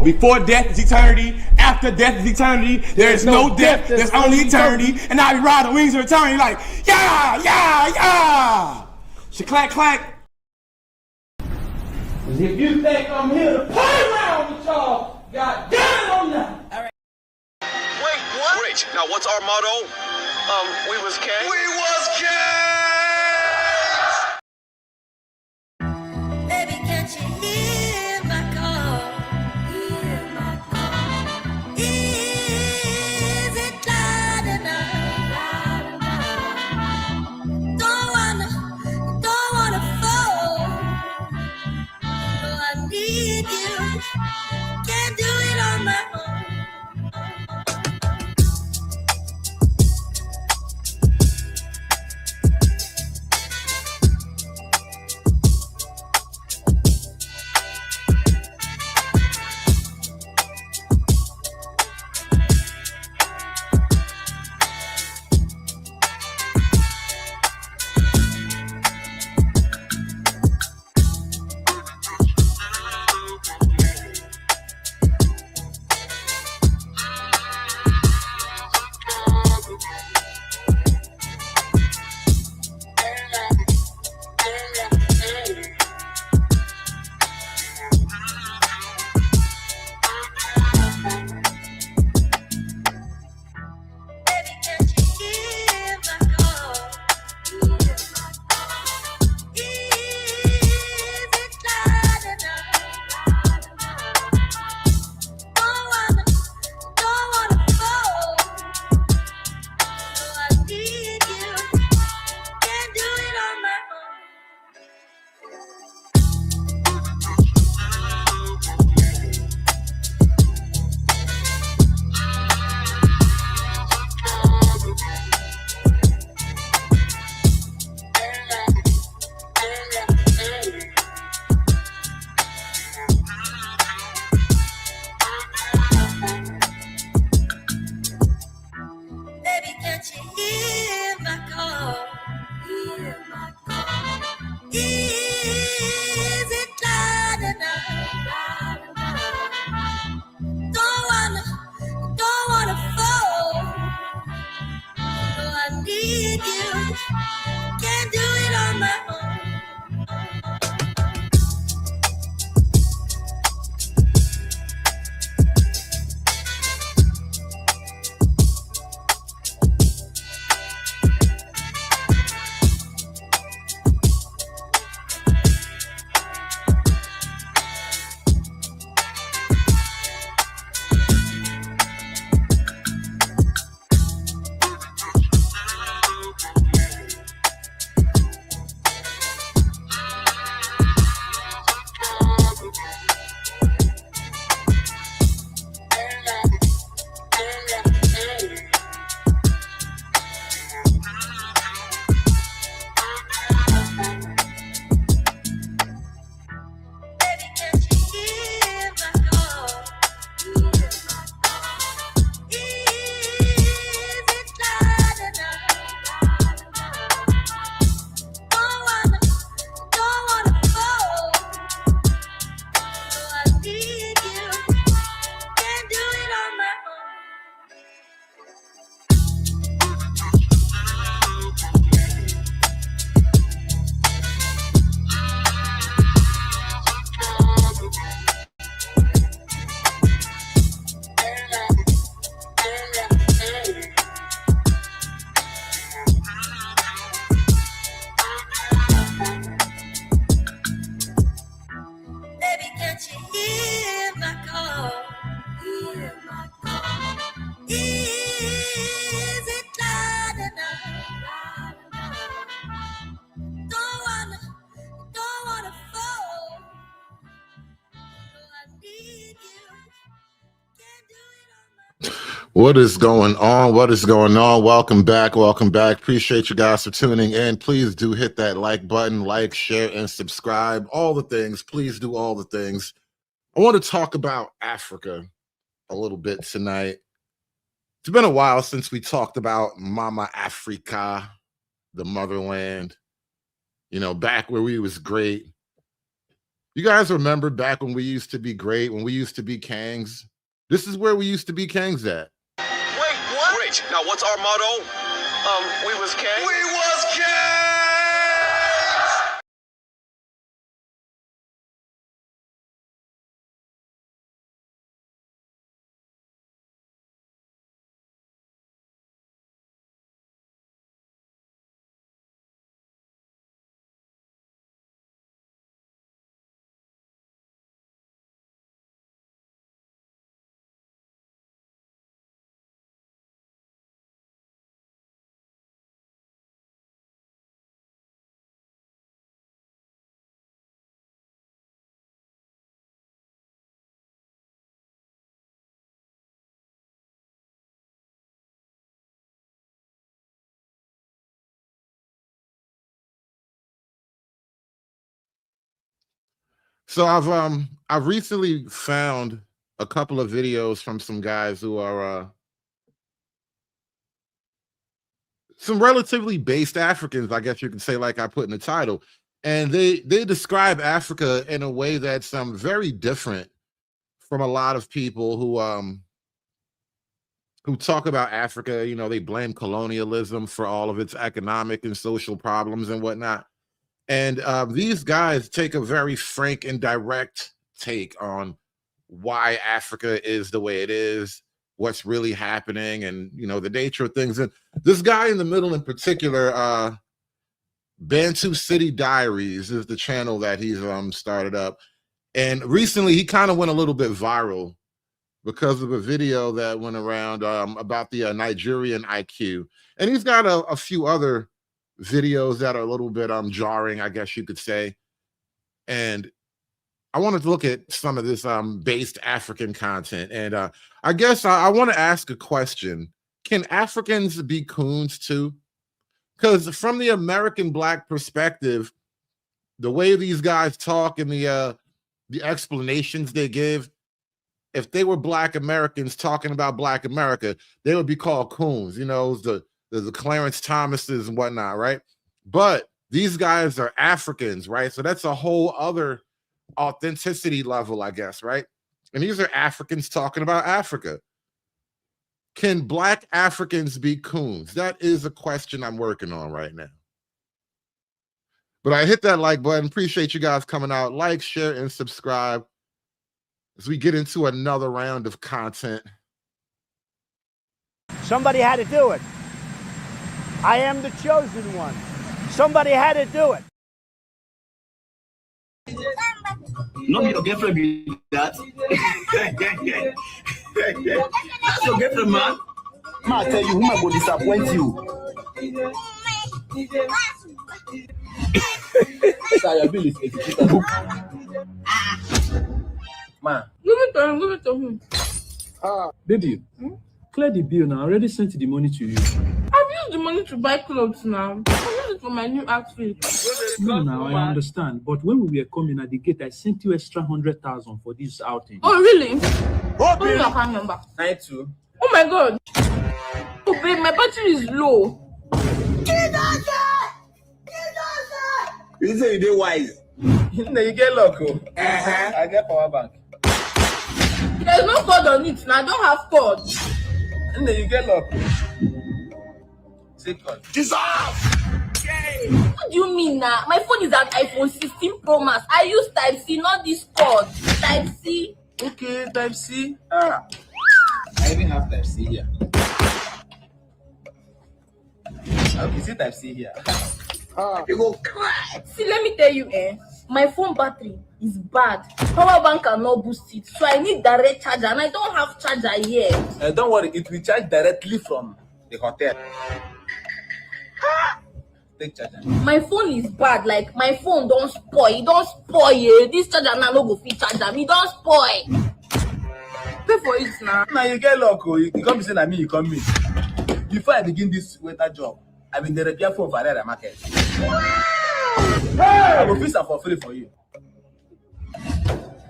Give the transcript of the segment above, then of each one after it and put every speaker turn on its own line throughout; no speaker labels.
before death is eternity, after death is eternity, there is no death, there's only eternity, and I be riding the wings of eternity like, yeah, yeah, yeah. Clack, clack. Cause if you think I'm here to play around with y'all, god damn I'm not. All right.
Wait, what? Great. Now what's our motto? We was kings. We was kings!
Baby, can't you hear my call? Hear my call. Is it loud enough? Don't wanna fall. No, I need you. Can't do it on my own.
What is going on? What is going on? Welcome back. Welcome back. Appreciate you guys for tuning in. Please do hit that like button, like, share, and subscribe. All the things. Please do all the things. I want to talk about Africa a little bit tonight. It's been a while since we talked about Mama Africa, the motherland, you know, back where we was great. You guys remember back when we used to be great, when we used to be kings? This is where we used to be kings at.
Wait, what? Great. Now, what's our motto? We was kings. We was kings!
So I've recently found a couple of videos from some guys who are some relatively based Africans, I guess you could say, like I put in the title. And they describe Africa in a way that's very different from a lot of people who talk about Africa. You know, they blame colonialism for all of its economic and social problems and whatnot. And these guys take a very frank and direct take on why Africa is the way it is, what's really happening, and, you know, the nature of things. And this guy in the middle in particular, Bantu City Diaries is the channel that he's started up. And recently he kind of went a little bit viral because of a video that went around about the Nigerian IQ. And he's got a few other videos that are a little bit jarring, I guess you could say. And I wanted to look at some of this based African content. And I guess I want to ask a question. Can Africans be coons too? Because from the American Black perspective, the way these guys talk and the explanations they give, if they were Black Americans talking about Black America, they would be called coons. You know, the Clarence Thomases and whatnot, right? But these guys are Africans, right? So that's a whole other authenticity level, I guess, right? And these are Africans talking about Africa. Can Black Africans be coons? That is a question I'm working on right now. But I hit that like button. Appreciate you guys coming out. Like, share, and subscribe as we get into another round of content.
Somebody had to do it. I am the chosen one. Somebody had to do it.
No, your girlfriend be that. That's your girlfriend, man. Ma, I tell you, woman will disappoint you. Sir, your bill is 82,000. Ma.
Give it to him.
Baby, clear the bill now. I already sent the money to you.
I've used the money to buy clothes now. I used it for my new outfit.
No, now I understand. But when we were coming at the gate, I sent you extra 100,000 for this outing.
Oh, really? What is your account number?
92.
Oh my God. Oh, babe, my battery is low.
You say you did wise. You get luck. I get power bank.
There's no cord on it now. I don't have cord.
And then you get luck. Say cord.
What do you mean now? My phone is an iPhone 16 Pro Max. I use Type-C, not this cord. Type-C.
Okay, Type-C. I even have Type-C here. Okay, see Type-C here. You go cry.
See, let me tell you, my phone battery is bad. Power bank cannot boost it. So I need direct charger and I don't have charger here.
Don't worry, it will charge directly from the hotel. Take charger.
My phone is bad. Like, my phone don't spoil. It don't spoil. This charger now no go fit charge am. It don't spoil. Pay for it now.
Now you get luck. You come say na me, you come me. Before I begin this waiter job, I been the repair phone for the market. I will fix it for free for you.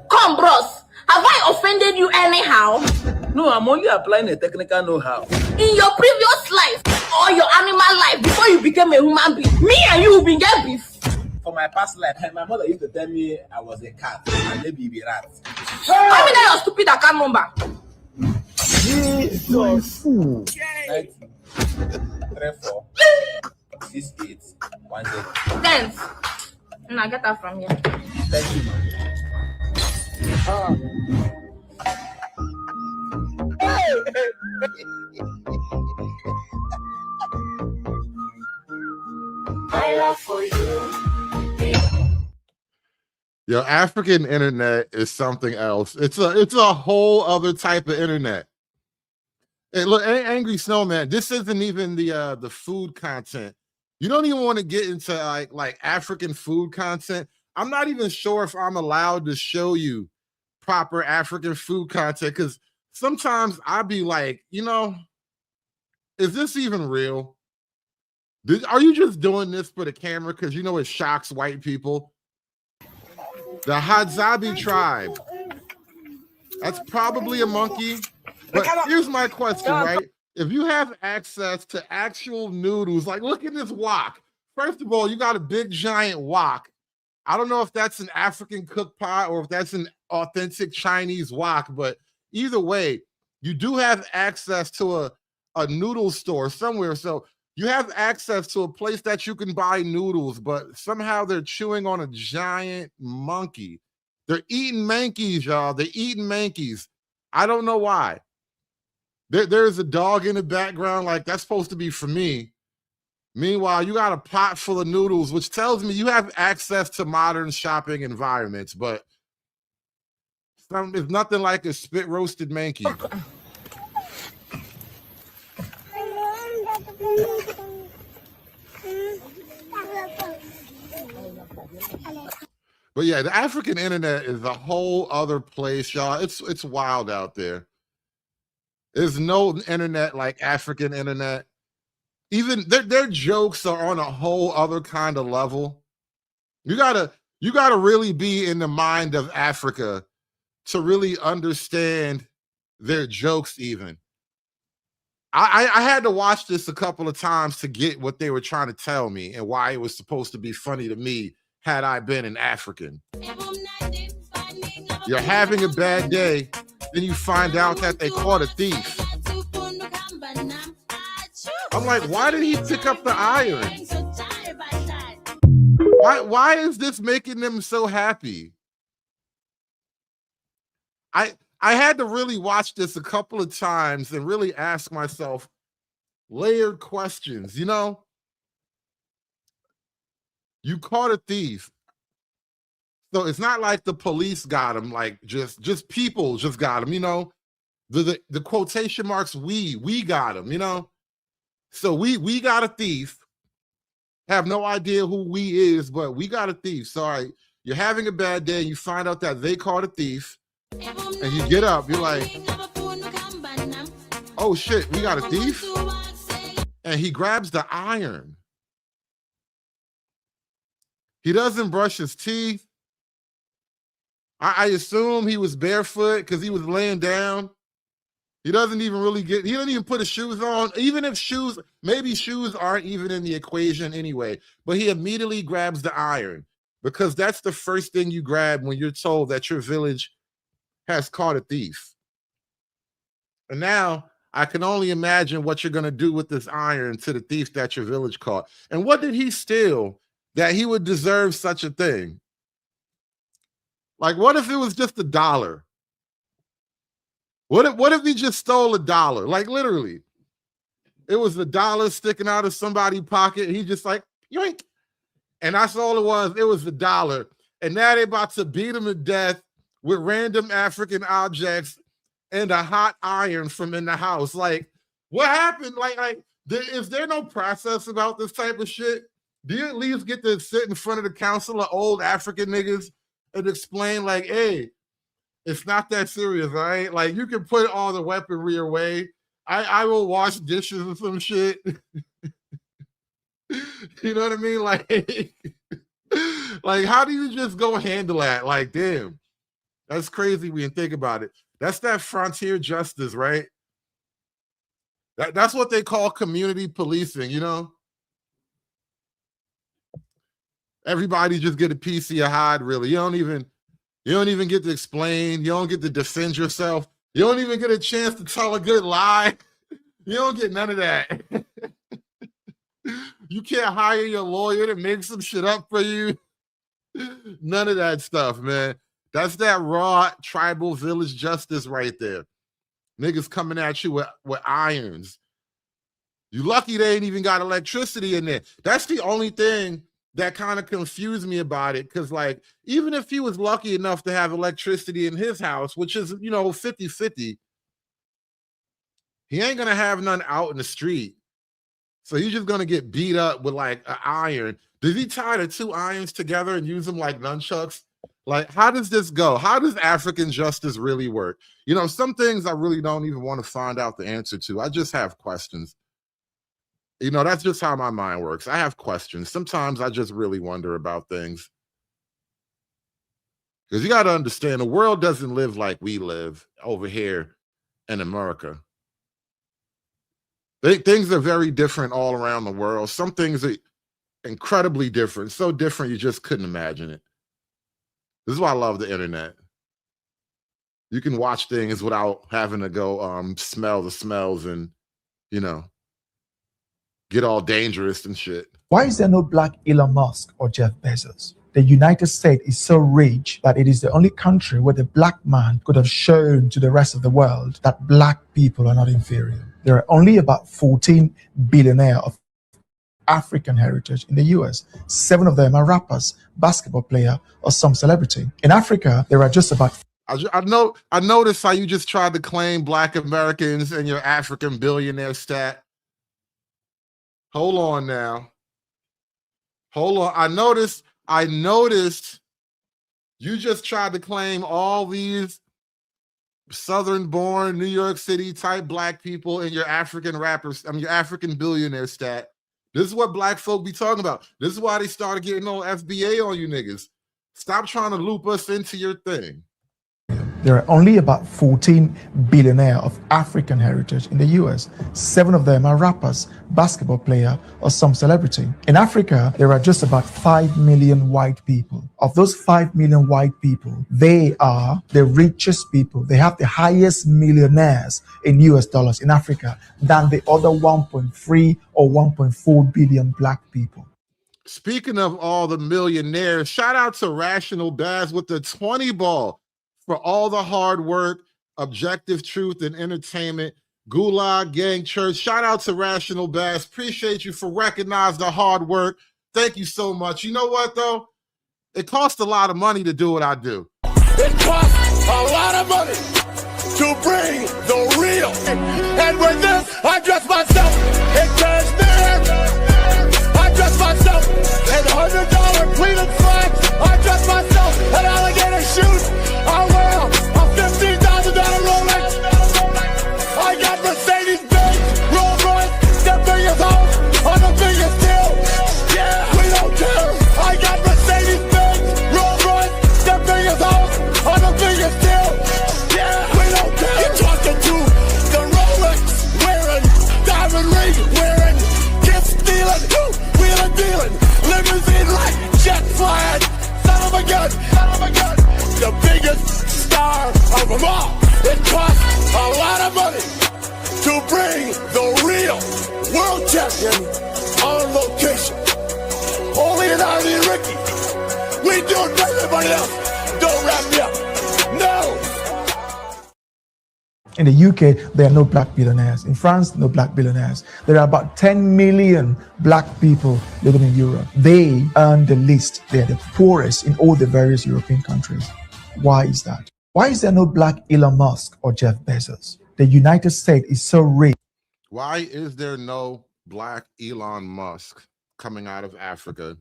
Come, bros. Have I offended you anyhow?
No, I'm only applying a technical know-how.
In your previous life or your animal life before you became a human being, me and you will be get beef.
for my past life, my mother used to tell me I was a cat and maybe be rat.
How many your stupid account number?
Jesus. 34 68 10.
Thanks. Now get that from here.
Thank you, man.
My love for you.
Yo, African internet is something else. It's a whole other type of internet. Hey, look, Angry Snowman, this isn't even the food content. You don't even want to get into like African food content. I'm not even sure if I'm allowed to show you proper African food content, because sometimes I'd be like, is this even real? Are you just doing this for the camera because it shocks white people? The Hadzabe tribe. That's probably a monkey. But here's my question, right? If you have access to actual noodles, like look at this wok. First of all, you got a big giant wok. I don't know if that's an African cook pot or if that's an authentic Chinese wok, but either way, you do have access to a noodle store somewhere. So you have access to a place that you can buy noodles, but somehow they're chewing on a giant monkey. They're eating mankeys, y'all. They're eating mankeys. I don't know why. There's a dog in the background, like that's supposed to be for me. Meanwhile, you got a pot full of noodles, which tells me you have access to modern shopping environments, but it's nothing like a spit roasted manky. But yeah, the African internet is a whole other place, y'all. It's wild out there. There's no internet like African internet. Even their jokes are on a whole other kind of level. You gotta really be in the mind of Africa to really understand their jokes even. I had to watch this a couple of times to get what they were trying to tell me and why it was supposed to be funny to me had I been an African. You're having a bad day, then you find out that they caught a thief. I'm like, why did he pick up the iron? Why is this making them so happy? I had to really watch this a couple of times and really ask myself layered questions. You caught a thief. So it's not like the police got him, like just people just got him, the quotation marks, we got him, So we got a thief. Have no idea who we is, but we got a thief. Sorry, you're having a bad day and you find out that they caught a thief. And you get up, you're like, oh shit, we got a thief? And he grabs the iron. He doesn't brush his teeth. I assume he was barefoot because he was laying down. He doesn't even put his shoes on. Even if maybe shoes aren't even in the equation anyway. But he immediately grabs the iron because that's the first thing you grab when you're told that your village has caught a thief. And now I can only imagine what you're going to do with this iron to the thief that your village caught. And what did he steal that he would deserve such a thing? Like, what if it was just $1? What if he just stole $1? Like, literally, it was $1 sticking out of somebody's pocket. And he just like, yoink. And that's all it was. It was $1. And now they're about to beat him to death with random African objects and a hot iron from in the house. Like, what happened? Like, is there no process about this type of shit? Do you at least get to sit in front of the council of old African niggas and explain, like, hey, it's not that serious, all right? Like, you can put all the weaponry away. I will wash dishes or some shit. You know what I mean? Like, how do you just go handle that? Like, damn. That's crazy when you think about it. That's that frontier justice, right? That's what they call community policing, Everybody just get a piece of your hide, really. You don't even get to explain. You don't get to defend yourself. You don't even get a chance to tell a good lie. You don't get none of that. You can't hire your lawyer to make some shit up for you. None of that stuff, man. That's that raw tribal village justice right there. Niggas coming at you with irons. You lucky they ain't even got electricity in there. That's the only thing that kind of confused me about it. Because, like, even if he was lucky enough to have electricity in his house, which is, 50-50, he ain't going to have none out in the street. So he's just going to get beat up with, like, an iron. Did he tie the two irons together and use them like nunchucks? Like, how does this go? How does African justice really work? Some things I really don't even want to find out the answer to. I just have questions. That's just how my mind works. I have questions. Sometimes I just really wonder about things. Because you got to understand, the world doesn't live like we live over here in America. Things are very different all around the world. Some things are incredibly different. So different you just couldn't imagine it. This is why I love the internet. You can watch things without having to go smell the smells and, get all dangerous and shit.
Why is there no black Elon Musk or Jeff Bezos? The United States is so rich that it is the only country where the black man could have shown to the rest of the world that black people are not inferior. There are only about 14 billionaires of African heritage in the US. 7 of them are rappers, basketball player, or some celebrity. In Africa, there are just about...
I noticed how you just tried to claim black Americans in your African billionaire stat. Hold on now. Hold on. I noticed you just tried to claim all these Southern-born, New York City type black people in your African your African billionaire stat. This is what black folk be talking about. This is why they started getting on FBA on you niggas. Stop trying to loop us into your thing.
There are only about 14 billionaires of African heritage in the US. 7 of them are rappers, basketball player, or some celebrity. In Africa, there are just about 5 million white people. Of those 5 million white people, they are the richest people. They have the highest millionaires in US dollars in Africa than the other 1.3 or 1.4 billion black people.
Speaking of all the millionaires, shout out to Rational Baz with the 20 ball. For all the hard work, objective truth, and entertainment. Gulag Gang Church. Shout out to Rational Bass. Appreciate you for recognizing the hard work. Thank you so much. You know what, though? It costs a lot of money to do what I do.
It costs a lot of money to bring the real. And with this, I dress myself in cashmere. I dress myself in $100 pleated slacks. I dress myself in alligator shoes. I wear a $15,000 Rolex. I got Mercedes-Benz, Rolls-Royce, the biggest house on the biggest deal. Yeah, we don't care. I got Mercedes-Benz, Rolls-Royce, the biggest house on the biggest deal. Yeah, we don't care. You're talking to the Rolex wearing, diamond ring wearing, gift stealing, wheeling dealing, limousine like jet flying. Son of a gun, son of a gun. The biggest star of them all. It costs a lot of money to bring the real world champion on location. Only an Artie and Ricky. We do it for everybody else. Don't wrap me up. No.
In the UK, there are no black billionaires. In France, no black billionaires. There are about 10 million black people living in Europe. They earn the least. They are the poorest in all the various European countries. Why is that? Why is there no black Elon Musk or Jeff Bezos? The United States is so rich.
Why is there no black Elon Musk coming out of Africa?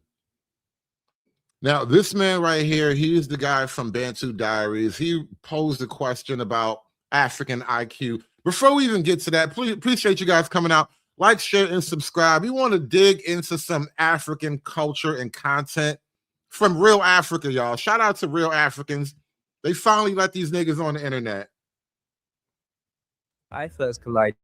Now, this man right here, he's the guy from Bantu Diaries. He posed a question about African IQ. Before we even get to that, please appreciate you guys coming out. Like, share, and subscribe. We want to dig into some African culture and content from real Africa, y'all. Shout out to real Africans. They finally let these niggas on the internet.
I first collided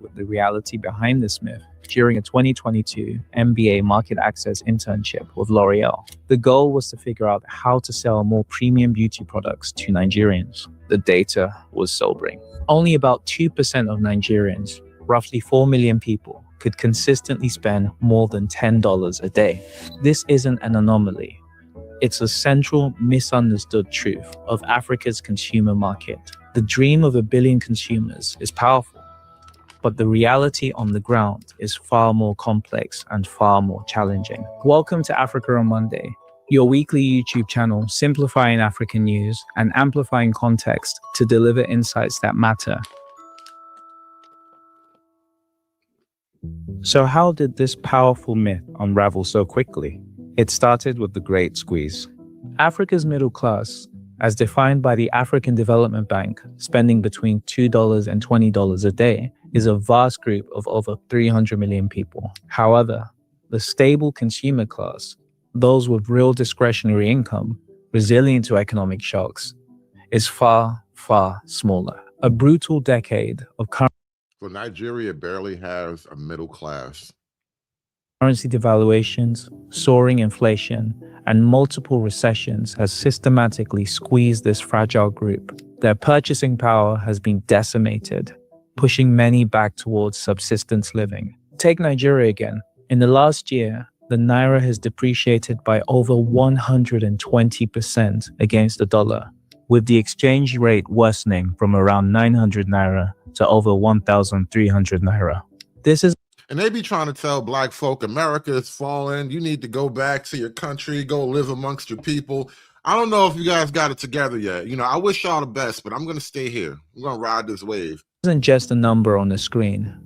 with the reality behind this myth during a 2022 MBA market access internship with L'Oreal. The goal was to figure out how to sell more premium beauty products to Nigerians. The data was sobering. Only about 2% of Nigerians, roughly 4 million people, could consistently spend more than $10 a day. This isn't an anomaly. It's a central misunderstood truth of Africa's consumer market. The dream of 1 billion consumers is powerful, but the reality on the ground is far more complex and far more challenging. Welcome to Africa on Monday, your weekly YouTube channel simplifying African news and amplifying context to deliver insights that matter. So how did this powerful myth unravel so quickly? It started with the Great Squeeze. Africa's middle class, as defined by the African Development Bank, spending between $2 and $20 a day, is a vast group of over 300 million people. However, the stable consumer class, those with real discretionary income, resilient to economic shocks, is far, far smaller. A brutal decade of
So Nigeria barely has a middle class.
Currency devaluations, soaring inflation, and multiple recessions has systematically squeezed this fragile group. Their purchasing power has been decimated, pushing many back towards subsistence living. Take Nigeria again. In the last year, the naira has depreciated by over 120% against the dollar, with the exchange rate worsening from around 900 naira to over 1,300 naira.
And they be trying to tell black folk America is falling. You need to go back to your country, go live amongst your people. I don't know if you guys got it together yet. You know, I wish y'all the best, but I'm going to stay here. I'm going to ride this wave.
It isn't just a number on the screen.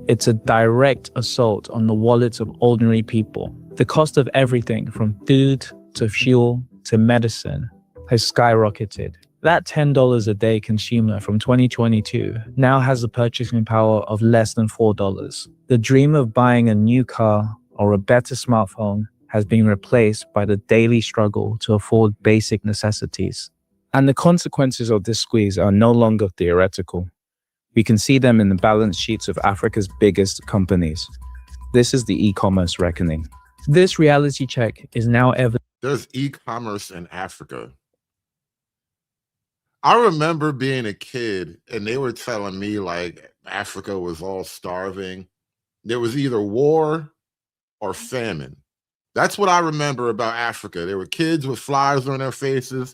It's a direct assault on the wallets of ordinary people. The cost of everything from food to fuel to medicine has skyrocketed. That $10 a day consumer from 2022 now has a purchasing power of less than $4. The dream of buying a new car or a better smartphone has been replaced by the daily struggle to afford basic necessities. And the consequences of this squeeze are no longer theoretical. We can see them in the balance sheets of Africa's biggest companies. This is the e-commerce reckoning. This reality check is now evident.
There's e-commerce in Africa. I remember being a kid and they were telling me like Africa was all starving. There was either war or famine. That's what I remember about Africa. There were kids with flies on their faces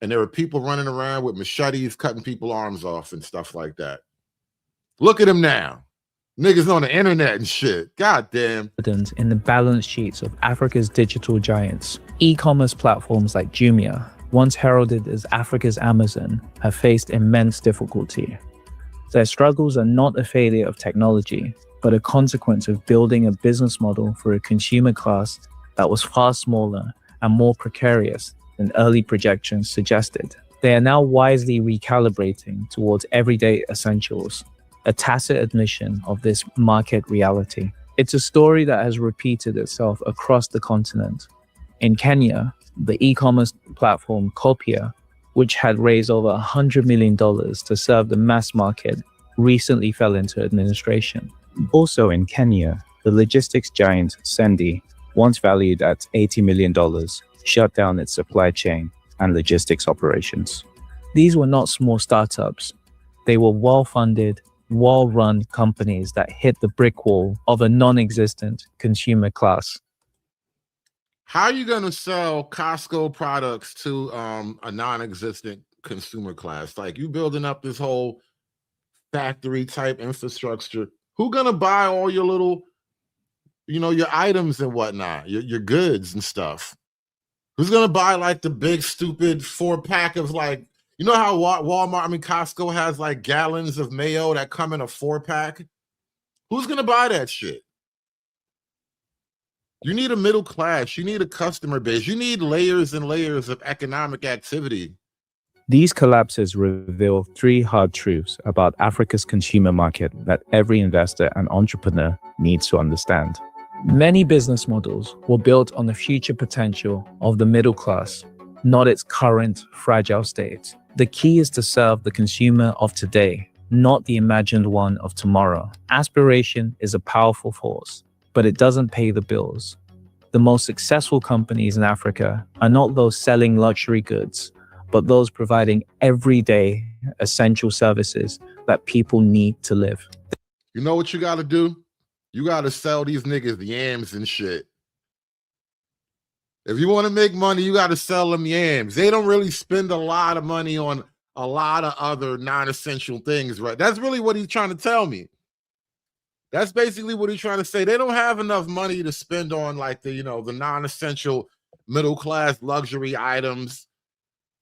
and there were people running around with machetes, cutting people's arms off and stuff like that. Look at them now. Niggas on the internet and shit. God damn.
In the balance sheets of Africa's digital giants, e-commerce platforms like Jumia, once heralded as Africa's Amazon, have faced immense difficulty. Their struggles are not a failure of technology, but a consequence of building a business model for a consumer class that was far smaller and more precarious than early projections suggested. They are now wisely recalibrating towards everyday essentials, a tacit admission of this market reality. It's a story that has repeated itself across the continent. In Kenya, the e-commerce platform Copia, which had raised over $100 million to serve the mass market, recently fell into administration.
Also in Kenya, the logistics giant Sendi, once valued at $80 million, shut down its supply chain and logistics operations.
These were not small startups. They were well-funded, well-run companies that hit the brick wall of a non-existent consumer class.
How are you going to sell Costco products to a non-existent consumer class? Like you building up this whole factory type infrastructure. Who going to buy all your little, you know, your items and whatnot, your goods and stuff? Who's going to buy like the big stupid 4-pack of like, you know how Costco has like gallons of mayo that come in a 4-pack? Who's going to buy that shit? You need a middle class. You need a customer base. You need layers and layers of economic activity.
These collapses reveal 3 hard truths about Africa's consumer market that every investor and entrepreneur needs to understand.
Many business models were built on the future potential of the middle class, not its current fragile state. The key is to serve the consumer of today not the imagined one of tomorrow. Aspiration is a powerful force, but it doesn't pay the bills. The most successful companies in Africa are not those selling luxury goods, but those providing everyday essential services that people need to live.
You know what you got to do? You got to sell these niggas yams and shit. If you want to make money, you got to sell them yams. They don't really spend a lot of money on a lot of other non-essential things, right? That's really what he's trying to tell me. That's basically what he's trying to say. They don't have enough money to spend on like the, the non-essential middle-class luxury items.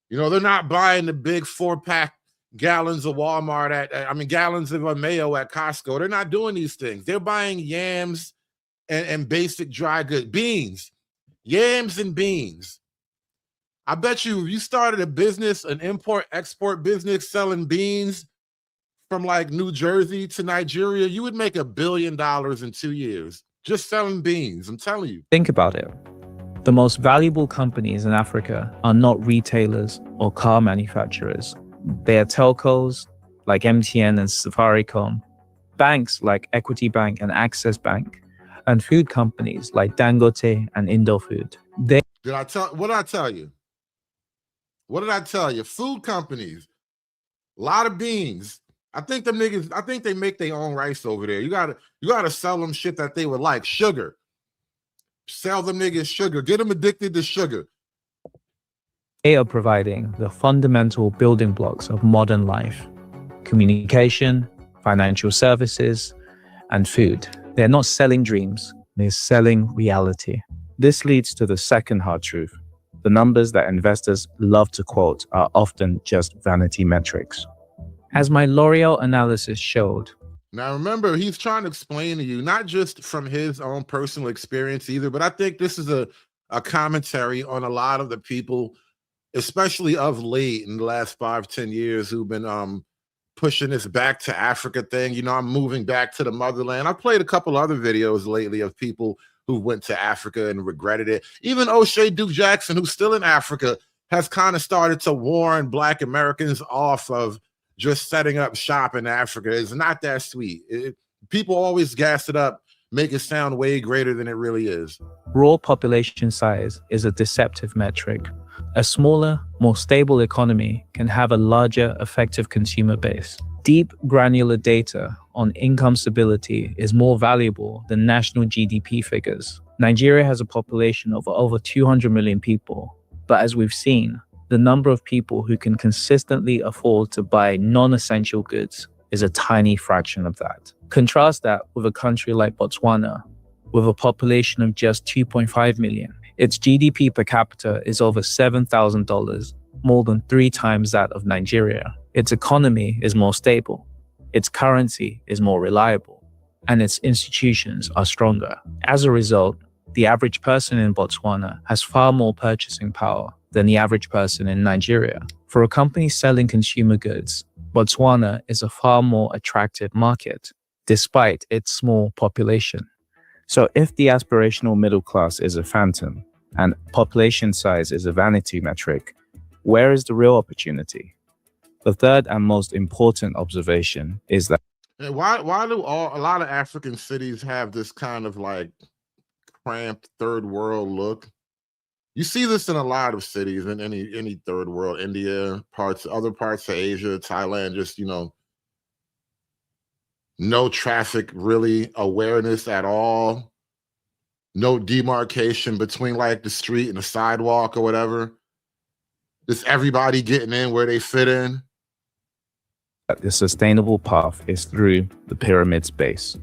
They're not buying the big 4-pack gallons of Walmart gallons of mayo at Costco. They're not doing these things. They're buying yams and basic dry goods, beans, yams and beans. I bet you if you started a business, an import-export business selling beans from like New Jersey to Nigeria, you would make $1 billion in 2 years just selling beans. I'm telling you.
Think about it. The most valuable companies in Africa are not retailers or car manufacturers. They are telcos like MTN and Safaricom, banks like Equity Bank and Access Bank, and food companies like Dangote and Indofood.
What did I tell you? What did I tell you? Food companies, a lot of beans. I think them niggas, I think they make their own rice over there. You gotta sell them shit that they would like. Sugar. Sell them niggas sugar. Get them addicted to sugar.
They are providing the fundamental building blocks of modern life: communication, financial services, and food. They're not selling dreams, they're selling reality. This leads to the second hard truth. The numbers that investors love to quote are often just vanity metrics. As my L'Oreal analysis showed.
Now remember, he's trying to explain to you, not just from his own personal experience either, but I think this is a commentary on a lot of the people, especially of late in the last 5-10 years, who've been pushing this back to Africa thing. I'm moving back to the motherland. I played a couple other videos lately of people who went to Africa and regretted it. Even O'Shea Duke Jackson, who's still in Africa, has kind of started to warn Black Americans off of just setting up shop in Africa. It's not that sweet. People always gas it up, make it sound way greater than it really is.
Raw population size is a deceptive metric. A smaller, more stable economy can have a larger, effective consumer base. Deep, granular data on income stability is more valuable than national GDP figures. Nigeria has a population of over 200 million people, but as we've seen, the number of people who can consistently afford to buy non-essential goods is a tiny fraction of that. Contrast that with a country like Botswana, with a population of just 2.5 million. Its GDP per capita is over $7,000, more than 3 times that of Nigeria. Its economy is more stable, its currency is more reliable, and its institutions are stronger. As a result, the average person in Botswana has far more purchasing power than the average person in Nigeria. For a company selling consumer goods, Botswana is a far more attractive market, despite its small population.
So if the aspirational middle class is a phantom and population size is a vanity metric, where is the real opportunity? The third and most important observation is that
why do a lot of African cities have this kind of like cramped third world look? You see this in a lot of cities in any third world, India, other parts of Asia, Thailand, just no traffic really awareness at all. No demarcation between like the street and the sidewalk or whatever. Just everybody getting in where they fit in.
the sustainable path is through the pyramid's base.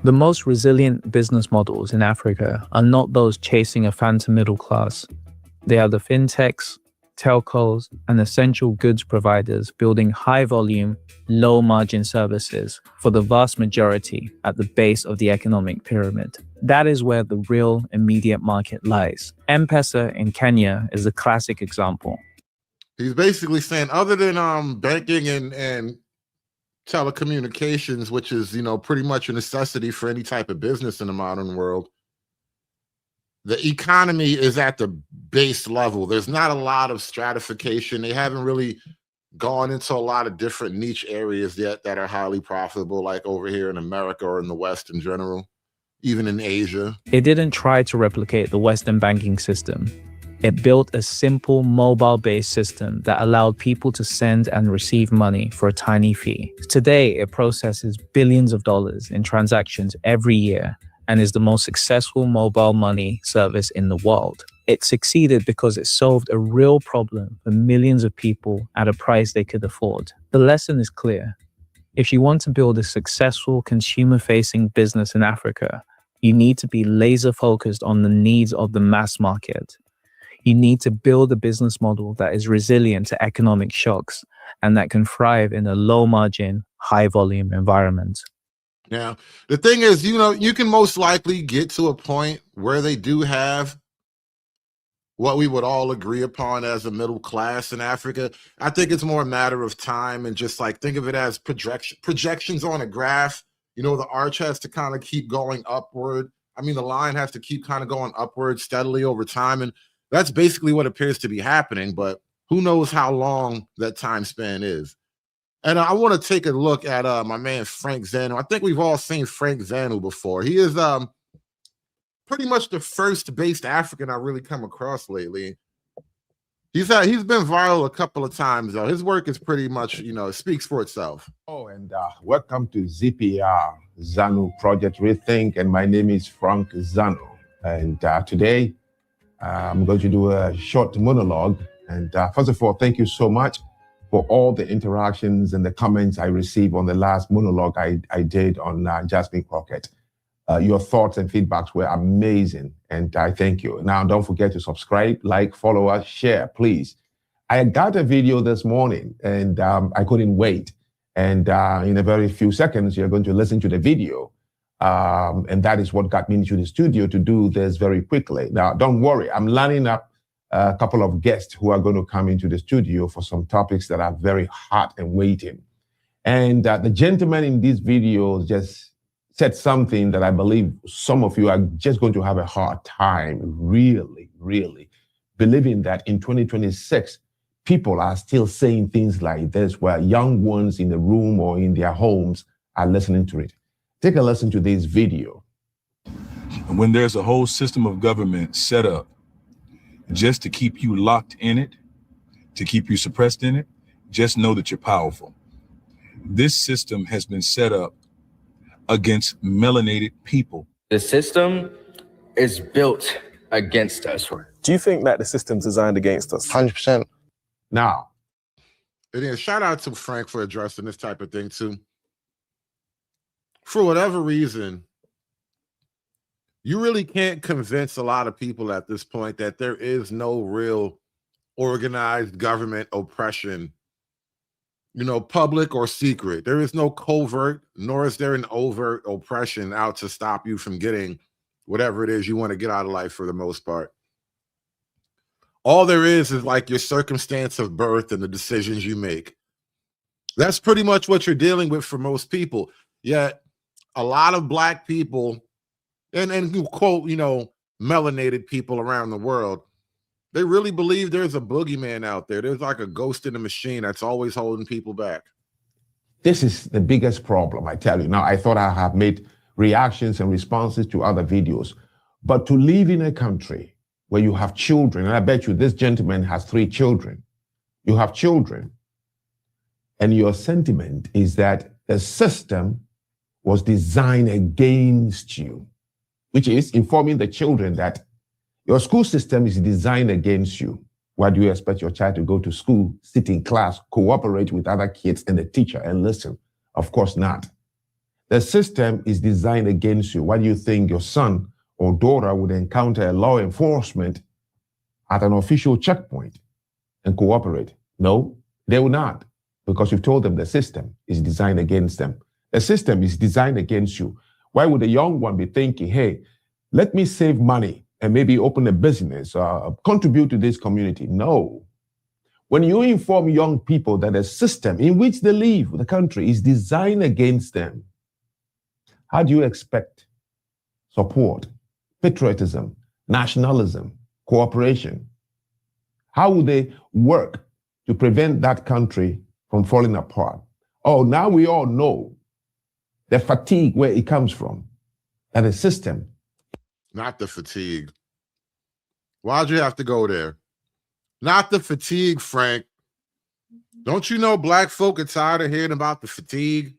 The most resilient business models in Africa are not those chasing a phantom middle class. They are the fintechs, telcos, and essential goods providers building high-volume, low-margin services for the vast majority at the base of the economic pyramid. That is where the real immediate market lies. M-Pesa in Kenya is a classic example.
He's basically saying, other than banking and telecommunications, which is, pretty much a necessity for any type of business in the modern world, the economy is at the base level. There's not a lot of stratification. They haven't really gone into a lot of different niche areas yet that are highly profitable, like over here in America or in the West in general, even in Asia?
It didn't try to replicate the Western banking system. It built a simple mobile-based system that allowed people to send and receive money for a tiny fee. Today, it processes billions of dollars in transactions every year and is the most successful mobile money service in the world. It succeeded because it solved a real problem for millions of people at a price they could afford. The lesson is clear. If you want to build a successful consumer-facing business in Africa, you need to be laser-focused on the needs of the mass market. You need to build a business model that is resilient to economic shocks and that can thrive in a low-margin, high-volume environment.
Now, the thing is, you can most likely get to a point where they do have what we would all agree upon as a middle class in Africa. I think it's more a matter of time, and just like think of it as projections on a graph. The arch has to kind of keep going upward. I mean, the line has to keep kind of going upward steadily over time, and that's basically what appears to be happening, but who knows how long that time span is. And I want to take a look at my man Frank Zanu. I think we've all seen Frank Zanu before. He is pretty much the first based African I really come across lately. He's been viral a couple of times, though. His work is pretty much, it speaks for itself.
Oh, and welcome to ZPR Zanu Project Rethink, and my name is Frank Zanu. And today, I'm going to do a short monologue. And first of all, thank you so much for all the interactions and the comments I received on the last monologue I did on Jasmine Crockett. Your thoughts and feedbacks were amazing, and I thank you. Now, don't forget to subscribe, like, follow us, share, please. I got a video this morning, and I couldn't wait. And in a very few seconds, you're going to listen to the video. And that is what got me into the studio to do this very quickly. Now, don't worry, I'm lining up a couple of guests who are going to come into the studio for some topics that are very hot and waiting. And the gentleman in this video just said something that I believe some of you are just going to have a hard time really, really believing that in 2026, people are still saying things like this, where young ones in the room or in their homes are listening to it. Take a listen to this video.
And when there's a whole system of government set up just to keep you locked in it, to keep you suppressed in it, just know that you're powerful. This system has been set up against melanated people.
The system is built against us.
Do you think that the system's designed against us?
100%. Now,
and then shout out to Frank for addressing this type of thing too. For whatever reason, you really can't convince a lot of people at this point that there is no real organized government oppression, public or secret. There is no covert, nor is there an overt oppression out to stop you from getting whatever it is you want to get out of life for the most part. All there is like your circumstance of birth and the decisions you make. That's pretty much what you're dealing with for most people. Yet a lot of Black people, and you quote, melanated people around the world, they really believe there's a boogeyman out there. There's like a ghost in the machine that's always holding people back.
This is the biggest problem, I tell you. Now, I thought I have made reactions and responses to other videos, but to live in a country where you have children, and I bet you this gentleman has 3 children. You have children, and your sentiment is that the system was designed against you, which is informing the children that your school system is designed against you. Why do you expect your child to go to school, sit in class, cooperate with other kids and the teacher and listen? Of course not. The system is designed against you. Why do you think your son or daughter would encounter law enforcement at an official checkpoint and cooperate? No, they will not, because you've told them the system is designed against them. The system is designed against you. Why would a young one be thinking, hey, let me save money and maybe open a business, contribute to this community? No. When you inform young people that the system in which they live, the country, is designed against them, how do you expect support, patriotism, nationalism, cooperation? How will they work to prevent that country from falling apart. Oh, now we all know the fatigue where it comes from, and the system.
Not the fatigue. Why'd you have to go there? Not the fatigue, Frank. Don't you know black folk are tired of hearing about the fatigue?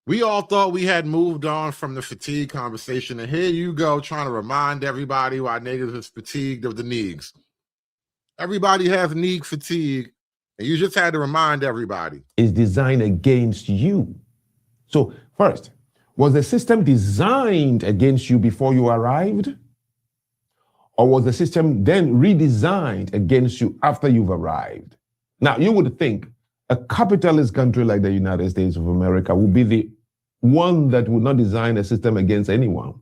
We all thought we had moved on from the fatigue conversation, and here you go trying to remind everybody why niggas is fatigued of the neeks. Everybody has neek fatigue, and you just had to remind everybody.
Is designed against you. So first, was the system designed against you before you arrived? Or was the system then redesigned against you after you've arrived? Now, you would think a capitalist country like the United States of America would be the one that would not design a system against anyone,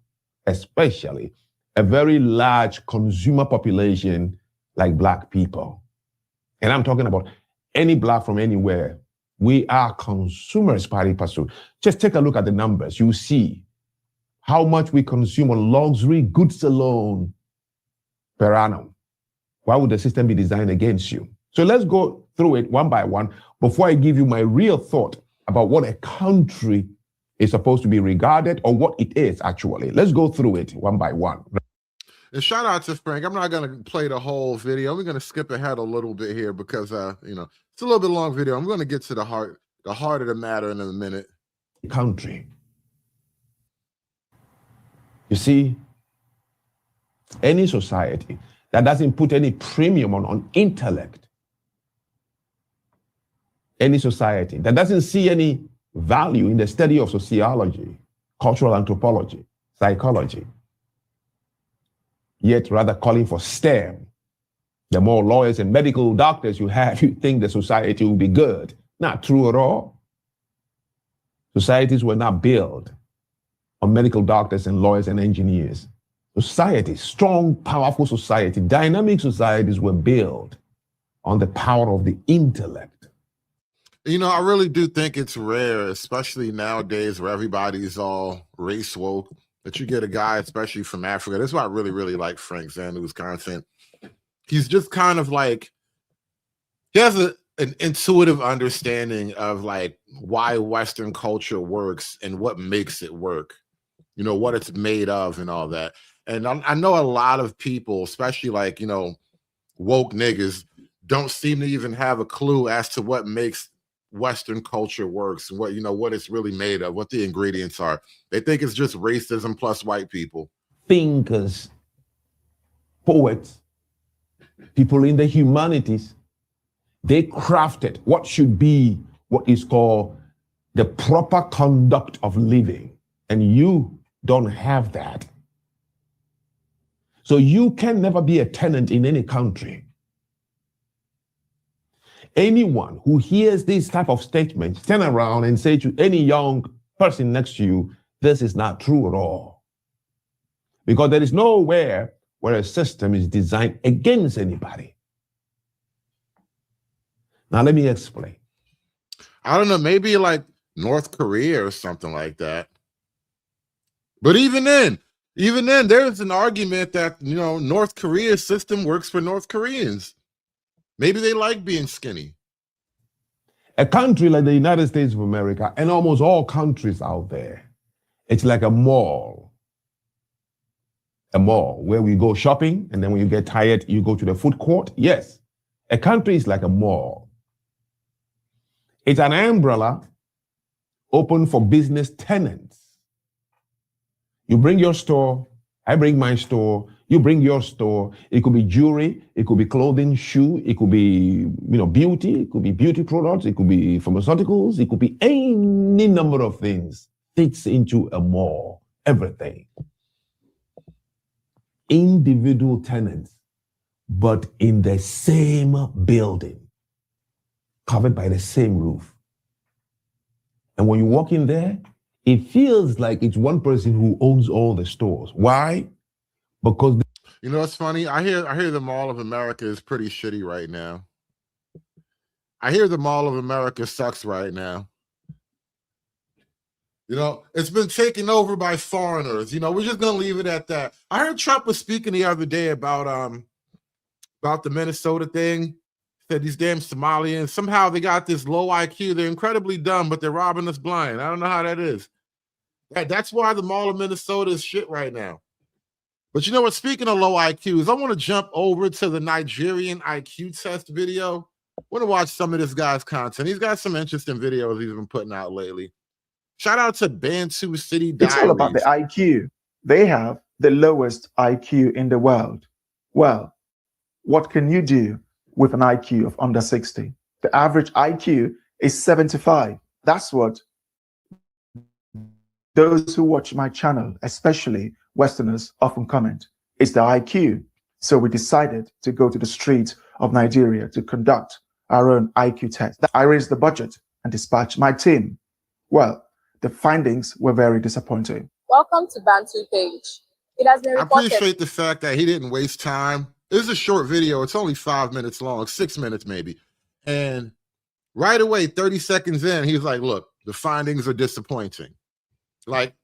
especially a very large consumer population like black people. And I'm talking about any black from anywhere. We are consumers, pari passu. Just take a look at the numbers. You see how much we consume on luxury goods alone per annum. Why would the system be designed against you? So let's go through it one by one before I give you my real thought about what a country is supposed to be regarded or what it is actually. Let's go through it one by one.
And shout out to Frank. I'm not going to play the whole video. We're going to skip ahead a little bit here because, it's a little bit long video. I'm going to get to the heart of the matter in a minute.
Country. You see, any society that doesn't put any premium on intellect, any society that doesn't see any value in the study of sociology, cultural anthropology, psychology, yet rather calling for STEM. The more lawyers and medical doctors you have, you think the society will be good. Not true at all. Societies were not built on medical doctors and lawyers and engineers. Society, strong, powerful society, dynamic societies were built on the power of the intellect.
I really do think it's rare, especially nowadays where everybody's all race woke, that you get a guy, especially from Africa. That's why I really, really like Frank Zandu's content. He's just kind of like, he has an intuitive understanding of like why Western culture works and what makes it work, what it's made of and all that. And I know a lot of people, especially like, woke niggas, don't seem to even have a clue as to what makes Western culture works and what it's really made of, what the ingredients are. They think it's just racism plus white people.
Thinkers, poets, people in the humanities, they crafted what should be what is called the proper conduct of living. And you don't have that. So you can never be a tenant in any country. Anyone who hears these type of statements, turn around and say to any young person next to you, this is not true at all. Because there is nowhere where a system is designed against anybody. Now, let me explain.
I don't know, maybe like North Korea or something like that. But even then, there's an argument that, North Korea's system works for North Koreans. Maybe they like being skinny.
A country like the United States of America and almost all countries out there, it's like a mall. A mall where we go shopping and then when you get tired, you go to the food court. Yes, a country is like a mall. It's an umbrella open for business tenants. You bring your store, I bring my store, you bring your store. It could be jewelry, it could be clothing, shoe, it could be, beauty, it could be beauty products, it could be pharmaceuticals, it could be any number of things. Fits into a mall, everything. Individual tenants, but in the same building, covered by the same roof. And when you walk in there, it feels like it's one person who owns all the stores. Why? Because
it's funny. I hear the Mall of America is pretty shitty right now. I hear the Mall of America sucks right now. It's been taken over by foreigners. We're just gonna leave it at that. I heard Trump was speaking the other day about about the Minnesota thing. Said these damn Somalians, somehow they got this low IQ. They're incredibly dumb, but they're robbing us blind. I don't know how that is. That's why the Mall of Minnesota is shit right now. But you know what? Speaking of low IQs, I want to jump over to the Nigerian IQ test video. I want to watch some of this guy's content. He's got some interesting videos he's been putting out lately. Shout out to Bantu City Diaries.
It's all about the IQ. They have the lowest IQ in the world. Well, what can you do with an IQ of under 60? The average IQ is 75. That's what those who watch my channel, especially Westerners, often comment. It's the IQ. So we decided to go to the streets of Nigeria to conduct our own IQ test. I raised the budget and dispatched my team. Well, the findings were very disappointing.
Welcome to Bantu page. It has been
I
reported.
appreciate the fact that he didn't waste time. This is a short video. It's only 5 minutes long, 6 minutes maybe. And right away, 30 seconds in, he's like, look, the findings are disappointing. Like,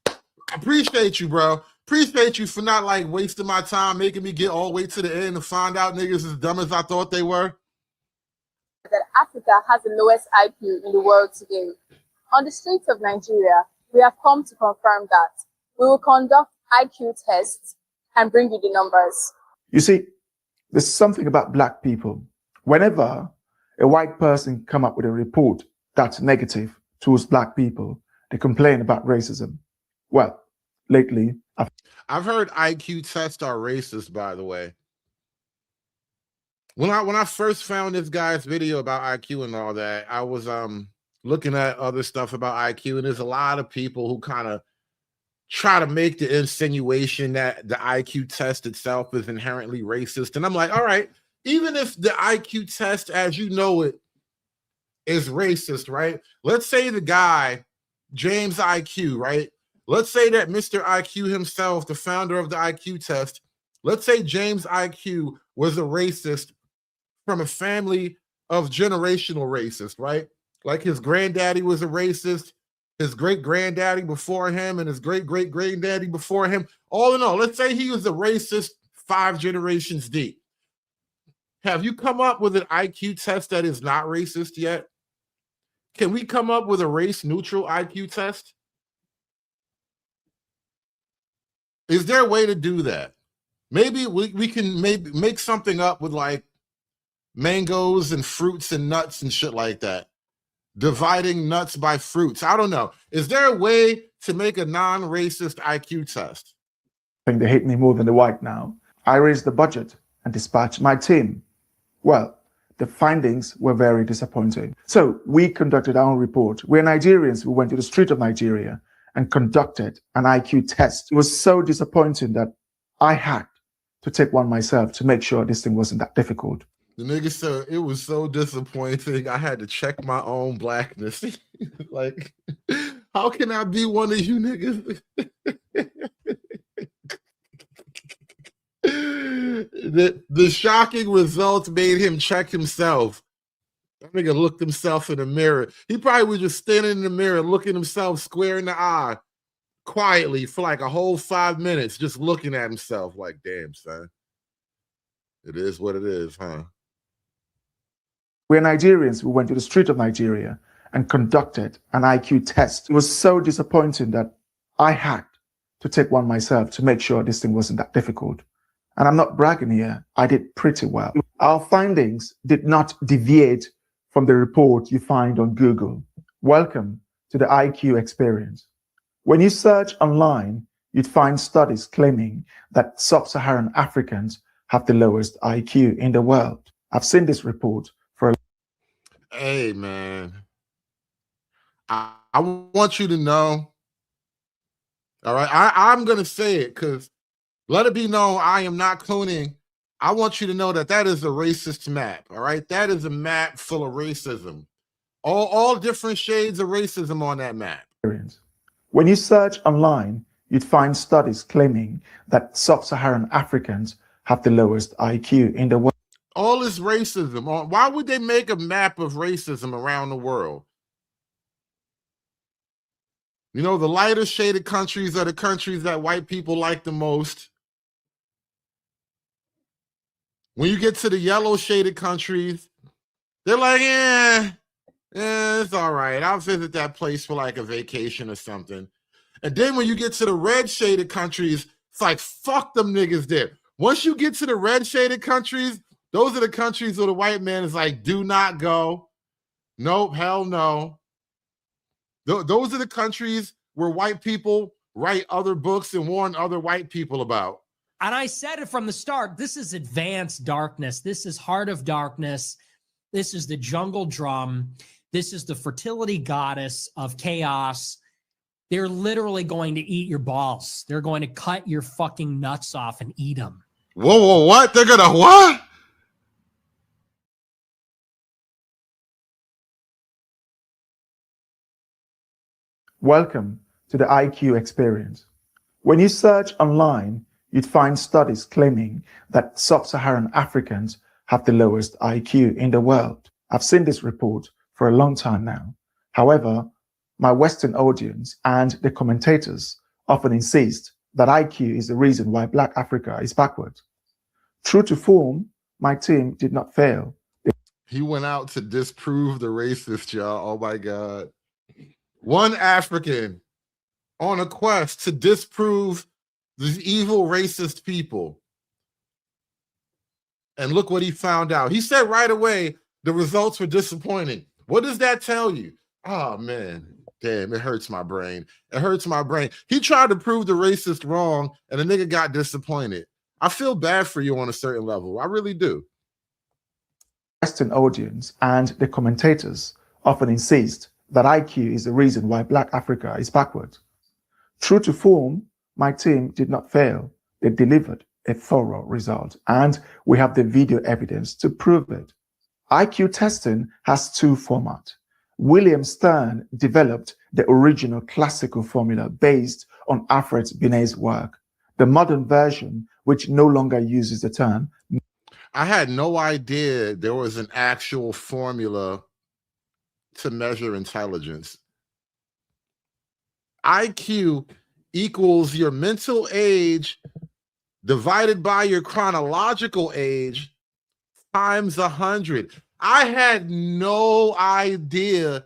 I appreciate you, bro. Appreciate you for not like wasting my time, making me get all the way to the end and find out niggas as dumb as I thought they were.
That Africa has the lowest IQ in the world today. On the streets of Nigeria, we have come to confirm that. We will conduct IQ tests and bring you the numbers.
You see, there's something about black people. Whenever a white person come up with a report that's negative towards black people, they complain about racism. Well, lately,
I've heard IQ tests are racist, by the way. When I first found this guy's video about IQ and all that, I was looking at other stuff about IQ, and there's a lot of people who kind of try to make the insinuation that the IQ test itself is inherently racist. And I'm like, all right, even if the IQ test as you know it is racist, right? Let's say the guy, James IQ, right? Let's say that Mr. IQ himself, the founder of the IQ test, let's say James IQ was a racist from a family of generational racists, right? Like his granddaddy was a racist, his great-granddaddy before him, and his great-great-granddaddy before him. All in all, let's say he was a racist 5 generations deep. Have you come up with an IQ test that is not racist yet? Can we come up with a race-neutral IQ test? Is there a way to do that? Maybe we can maybe make something up with like mangoes and fruits and nuts and shit like that. Dividing nuts by fruits. I don't know. Is there a way to make a non-racist IQ test?
I think they hate me more than the white now. I raised the budget and dispatched my team. Well, the findings were very disappointing. So we conducted our own report. We're Nigerians who went to the street of Nigeria and conducted an IQ test. It was so disappointing that I had to take one myself to make sure this thing wasn't that difficult.
The nigga said it was so disappointing. I had to check my own blackness. Like, how can I be one of you niggas? The shocking results made him check himself. That nigga looked himself in the mirror. He probably was just standing in the mirror, looking himself square in the eye, quietly for like a whole 5 minutes, just looking at himself like, damn, son. It is what it is, huh?
We're Nigerians who went to the street of Nigeria and conducted an IQ test. It was so disappointing that I had to take one myself to make sure this thing wasn't that difficult. And I'm not bragging here. I did pretty well. Our findings did not deviate from the report you find on Google. Welcome to the IQ experience. When you search online, you'd find studies claiming that sub-Saharan Africans have the lowest IQ in the world. I've seen this report for a...
Hey, man. I want you to know, all right? I'm going to say it because let it be known I am not clowning. I want you to know that that is a racist map, all right? That is a map full of racism. All different shades of racism on that map.
When you search online, you'd find studies claiming that sub-Saharan Africans have the lowest IQ in the world.
All this racism. Why would they make a map of racism around the world? You know, the lighter shaded countries are the countries that white people like the most. When you get to the yellow shaded countries, they're like, it's all right. I'll visit that place for like a vacation or something. And then when you get to the red shaded countries, it's like, fuck them niggas there. Once you get to the red shaded countries, those are the countries where the white man is like, do not go. Nope, hell no. Those are the countries where white people write other books and warn other white people about.
And I said it from the start, this is advanced darkness. This is Heart of Darkness. This is the jungle drum. This is the fertility goddess of chaos. They're literally going to eat your balls. They're going to cut your fucking nuts off and eat them.
Whoa, what? They're gonna what?
Welcome to the IQ experience. When you search online, you'd find studies claiming that sub-Saharan Africans have the lowest IQ in the world. I've seen this report for a long time now. However, my Western audience and the commentators often insist that IQ is the reason why Black Africa is backward. True to form, my team did not fail.
He went out to disprove the racist, y'all. Oh my God. One African on a quest to disprove these evil racist people. And look what he found out. He said right away, the results were disappointing. What does that tell you? Oh man, damn, it hurts my brain. It hurts my brain. He tried to prove the racist wrong and the nigga got disappointed. I feel bad for you on a certain level. I really do.
Western audience and the commentators often insist that IQ is the reason why Black Africa is backward. True to form, my team did not fail. They delivered a thorough result, and we have the video evidence to prove it. IQ testing has two formats. William Stern developed the original classical formula based on Alfred Binet's work. The modern version, which no longer uses the term.
I had no idea there was an actual formula to measure intelligence. IQ equals your mental age divided by your chronological age times 100. I had no idea.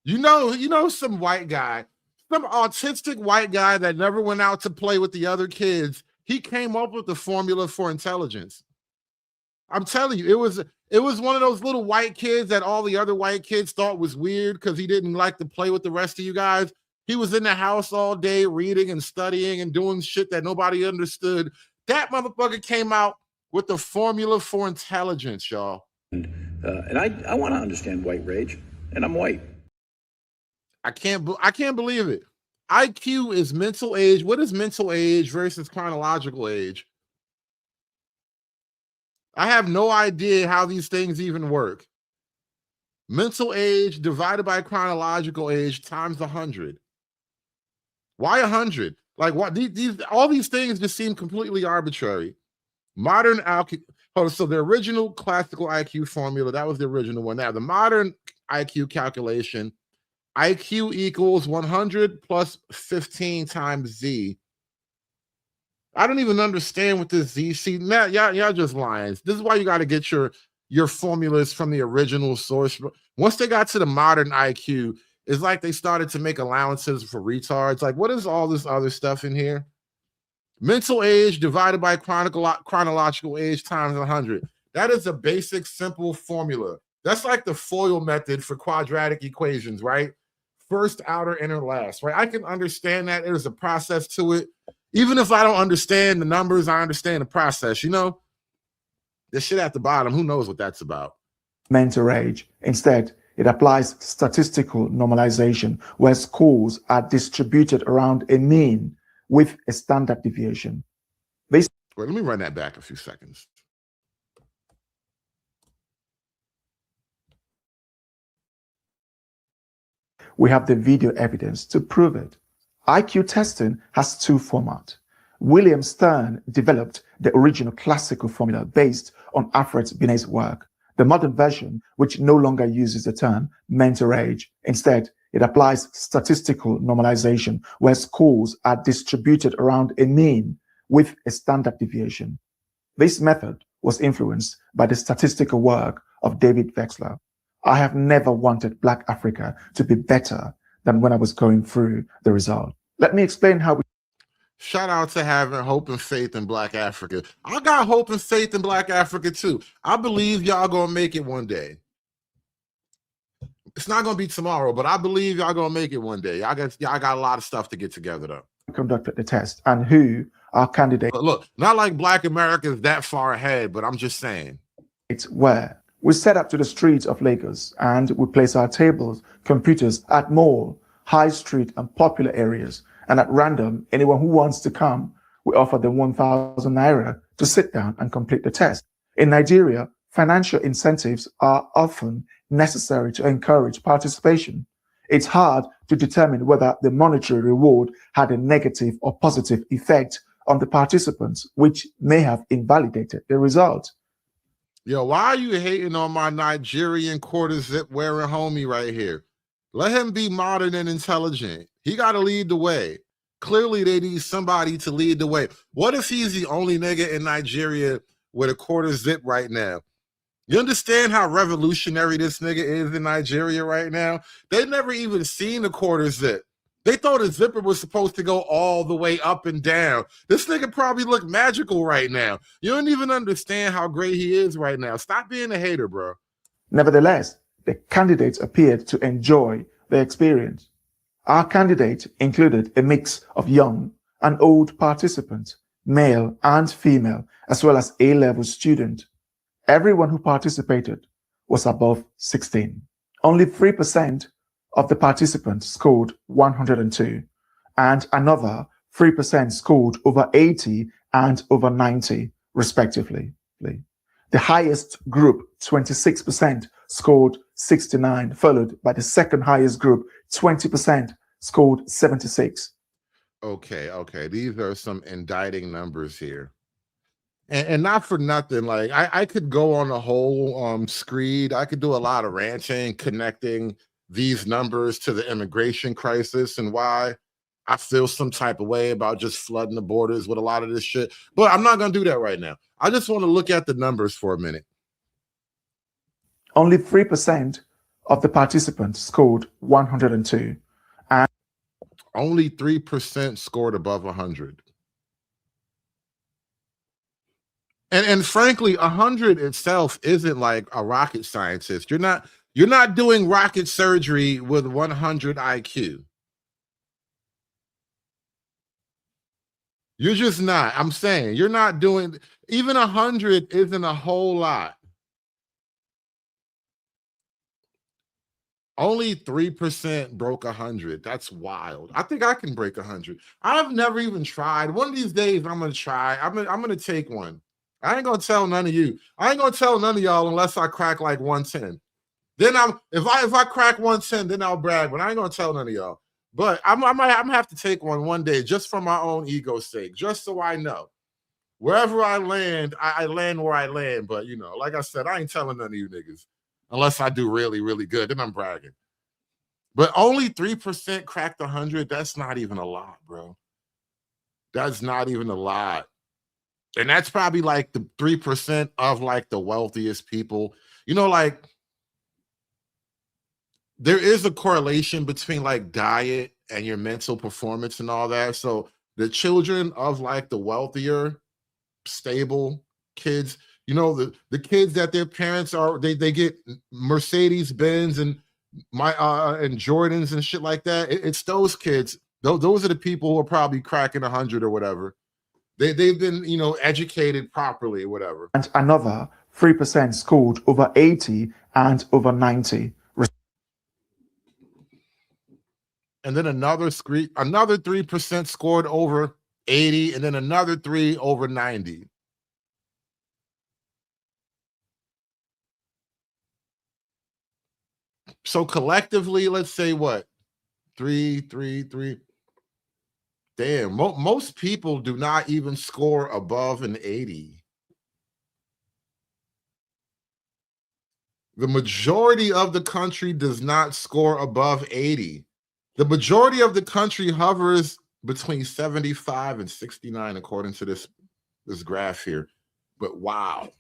You know, some white guy, some autistic white guy that never went out to play with the other kids. He came up with the formula for intelligence. I'm telling you, it was one of those little white kids that all the other white kids thought was weird because he didn't like to play with the rest of you guys. He was in the house all day reading and studying and doing shit that nobody understood. That motherfucker came out with the formula for intelligence, y'all.
And I want to understand white rage, and I'm white.
I can't believe it. IQ is mental age. What is mental age versus chronological age? I have no idea how these things even work. Mental age divided by chronological age times 100. Why 100? Like what? All these things just seem completely arbitrary. Modern IQ. Oh, so the original classical IQ formula, that was the original one. Now the modern IQ calculation, IQ equals 100 plus 15 times Z. I don't even understand what this Z. See, now y'all just lying. This is why you got to get your formulas from the original source. Once they got to the modern IQ, it's like they started to make allowances for retards. Like, what is all this other stuff in here? Mental age divided by chronological age times 100. That is a basic, simple formula. That's like the FOIL method for quadratic equations, right? First, outer, inner, last, right? I can understand that there's a process to it. Even if I don't understand the numbers, I understand the process, you know? The shit at the bottom, who knows what that's about?
Mental age. Instead, it applies statistical normalization, where scores are distributed around a mean with a standard deviation.
Wait, let me run that back a few seconds.
We have the video evidence to prove it. IQ testing has two formats. William Stern developed the original classical formula based on Alfred Binet's work. The modern version, which no longer uses the term mental age. Instead, it applies statistical normalization, where scores are distributed around a mean with a standard deviation. This method was influenced by the statistical work of David Wexler. I have never wanted Black Africa to be better than when I was going through the result. Let me explain how we
Shout out to having hope and faith in Black Africa. I got hope and faith in Black Africa too. I believe y'all gonna make it one day. It's not gonna be tomorrow, but I believe y'all gonna make it one day. Y'all got a lot of stuff to get together though.
conducted the test and who our candidates
Look, not like Black America is that far ahead, but I'm just saying.
were. We set up to the streets of Lagos and we place our tables, computers at mall, high street and popular areas. And at random, anyone who wants to come, we offer them 1,000 naira to sit down and complete the test. In Nigeria, financial incentives are often necessary to encourage participation. It's hard to determine whether the monetary reward had a negative or positive effect on the participants, which may have invalidated the result.
Yo, why are you hating on my Nigerian quarter zip wearing homie right here? Let him be modern and intelligent. He got to lead the way. Clearly, they need somebody to lead the way. What if he's the only nigga in Nigeria with a quarter zip right now? You understand how revolutionary this nigga is in Nigeria right now? They never even seen a quarter zip. They thought a zipper was supposed to go all the way up and down. This nigga probably look magical right now. You don't even understand how great he is right now. Stop being a hater, bro.
Nevertheless, the candidates appeared to enjoy the experience. Our candidate included a mix of young and old participants, male and female, as well as A-level students. Everyone who participated was above 16. Only 3% of the participants scored 102, and another 3% scored over 80 and over 90, respectively. The highest group, 26%, scored 69, followed by the second highest group, 20%, scored 76.
Okay. These are some indicting numbers here. And not for nothing, like I could go on a whole screed. I could do a lot of ranting, connecting these numbers to the immigration crisis and why I feel some type of way about just flooding the borders with a lot of this shit. But I'm not going to do that right now. I just want to look at the numbers for a minute.
Only 3% of the participants scored 102. And
only 3% scored above 100. And frankly, 100 itself isn't like a rocket scientist. You're not doing rocket surgery with 100 IQ. You're just not. I'm saying you're not doing, even 100 isn't a whole lot. Only 3% broke 100. That's wild. I think I can break 100. I've never even tried. One of these days I'm gonna try. I'm gonna take one. I ain't gonna tell none of you. I ain't gonna tell none of y'all unless I crack like 110. Then if I crack 110, then I'll brag. But I ain't gonna tell none of y'all. But I'm gonna have to take one day just for my own ego's sake, just so I know. Wherever I land, I land where I land. But you know, like I said, I ain't telling none of you niggas unless I do really, really good. Then I'm bragging. But only 3% cracked 100. That's not even a lot, bro. That's not even a lot. And that's probably like the 3% of like the wealthiest people. You know, like there is a correlation between like diet and your mental performance and all that. So the children of like the wealthier, stable kids, you know, the kids that their parents are, they get Mercedes Benz and and Jordans and shit like that. It's those kids. Those are the people who are probably cracking 100 or whatever. They've been, you know, educated properly or whatever.
And another 3% scored over 80 and over 90.
And then another 3% scored over 80, and then another 3 over 90. So collectively, let's say what? 3. Damn, most people do not even score above an 80. The majority of the country does not score above 80. The majority of the country hovers between 75 and 69, according to this graph here. But wow.